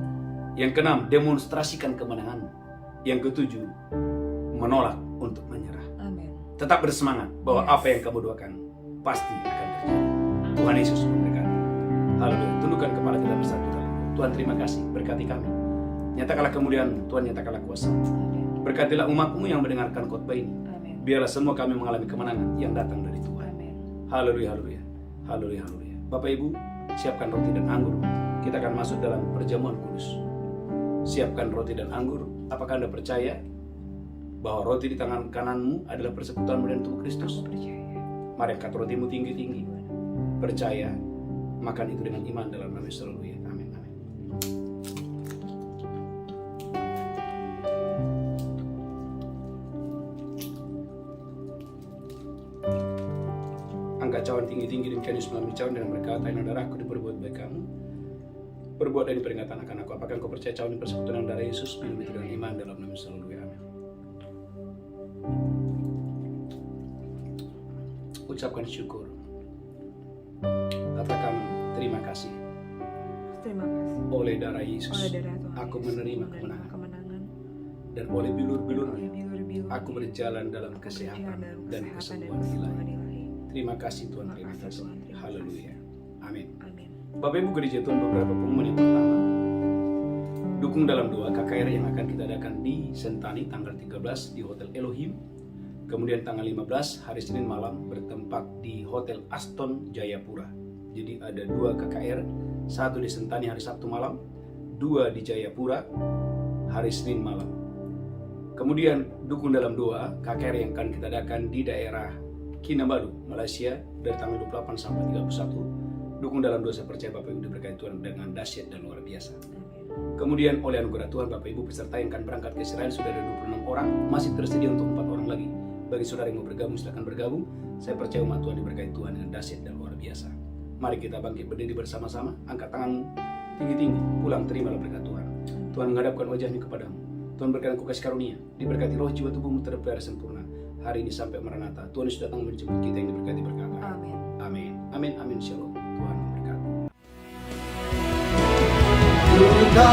Yang keenam, demonstrasikan kemenanganmu. Yang ketujuh, menolak untuk menyerah. Amin. Tetap bersemangat bahwa Yes. apa yang kamu doakan pasti akan terjadi. Tuhan Yesus memberkati. Haleluya. Tundukkan kepala kita bersatu dalam doa. Tuhan, terima kasih, berkati kami. Nyatakanlah kemuliaan-Mu, Tuhan, nyatakanlah kuasa. Amin. Berkatilah umat-Mu yang mendengarkan khotbah ini. Amin. Biarlah semua kami mengalami kemenangan yang datang dari Tuhan. Amin. Haleluya, haleluya. Haleluya, haleluya. Bapak Ibu, siapkan roti dan anggur. Kita akan masuk dalam perjamuan kudus. Siapkan roti dan anggur. Apakah Anda percaya bahwa roti di tangan kananmu adalah persekutuan dan tubuh Kristus? Aku percaya. Mari angkat rotimu tinggi-tinggi. Percaya, makan itu dengan iman dalam nama Yesus. Haleluya. Amin. Amin. Angkat cawan tinggi-tinggi dan Yesus melalui cawan dengan berkata, "Ini darahku diperbuat baik kamu. Berbuat dan diperingatan akan aku." Apakah engkau percaya cawan persekutuan darah Yesus? Minum itu dengan iman dalam nama Yesus. Haleluya. Amin. Ucapkan syukur. Katakan terima kasih. Terima kasih. Oleh darah Yesus, Oleh darah Tuhan aku Yesus, menerima kemenangan. dan oleh bilur-bilurnya Bilur-bilur. aku berjalan dalam Aku kesehatan berjalan dalam dan kesehatan kesembuhan kesembuhan ilahi. ilahi. Terima kasih Tuhan, Terima terima kasih, kasih. Tuhan, terima Haleluya. Amin. Amin. Bapak Ibu Gereja Tuhan, beberapa pengumuman yang pertama, dukung dalam doa KKR yang akan kita adakan di Sentani tanggal 13 di Hotel Elohim. Kemudian tanggal 15 hari Senin malam bertempat di Hotel Aston Jayapura. Jadi ada 2 KKR, 1 di Sentani hari Sabtu malam, 2 di Jayapura hari Senin malam. Kemudian dukung dalam doa KKR yang akan kita adakan di daerah Kinabalu, Malaysia dari tanggal 28 sampai 31. Dukung dalam doa, saya percaya Bapak Ibu diberkati Tuhan dengan dahsyat dan luar biasa. Kemudian oleh anugerah Tuhan, Bapak Ibu peserta yang akan berangkat ke Israel sudah ada 26 orang, masih tersedia untuk 4 orang lagi. Bagi saudara yang mau bergabung, silakan bergabung. Saya percaya umat Tuhan diberkati Tuhan dengan dahsyat dan luar biasa. Mari kita bangkit berdiri bersama-sama, angkat tanganmu tinggi-tinggi, pulang terimalah berkat Tuhan. Tuhan menghadapkan wajahnya kepadamu. Tuhan berkenan kasih karunia, diberkati roh jiwa tubuhmu terpelihara sempurna. Hari ini sampai Maranatha, Tuhan Yesus datang menjemput kita yang diberkati berkata. Amin. Amin. Amin. Amin. Shalom. Tuhan memberkati. Duta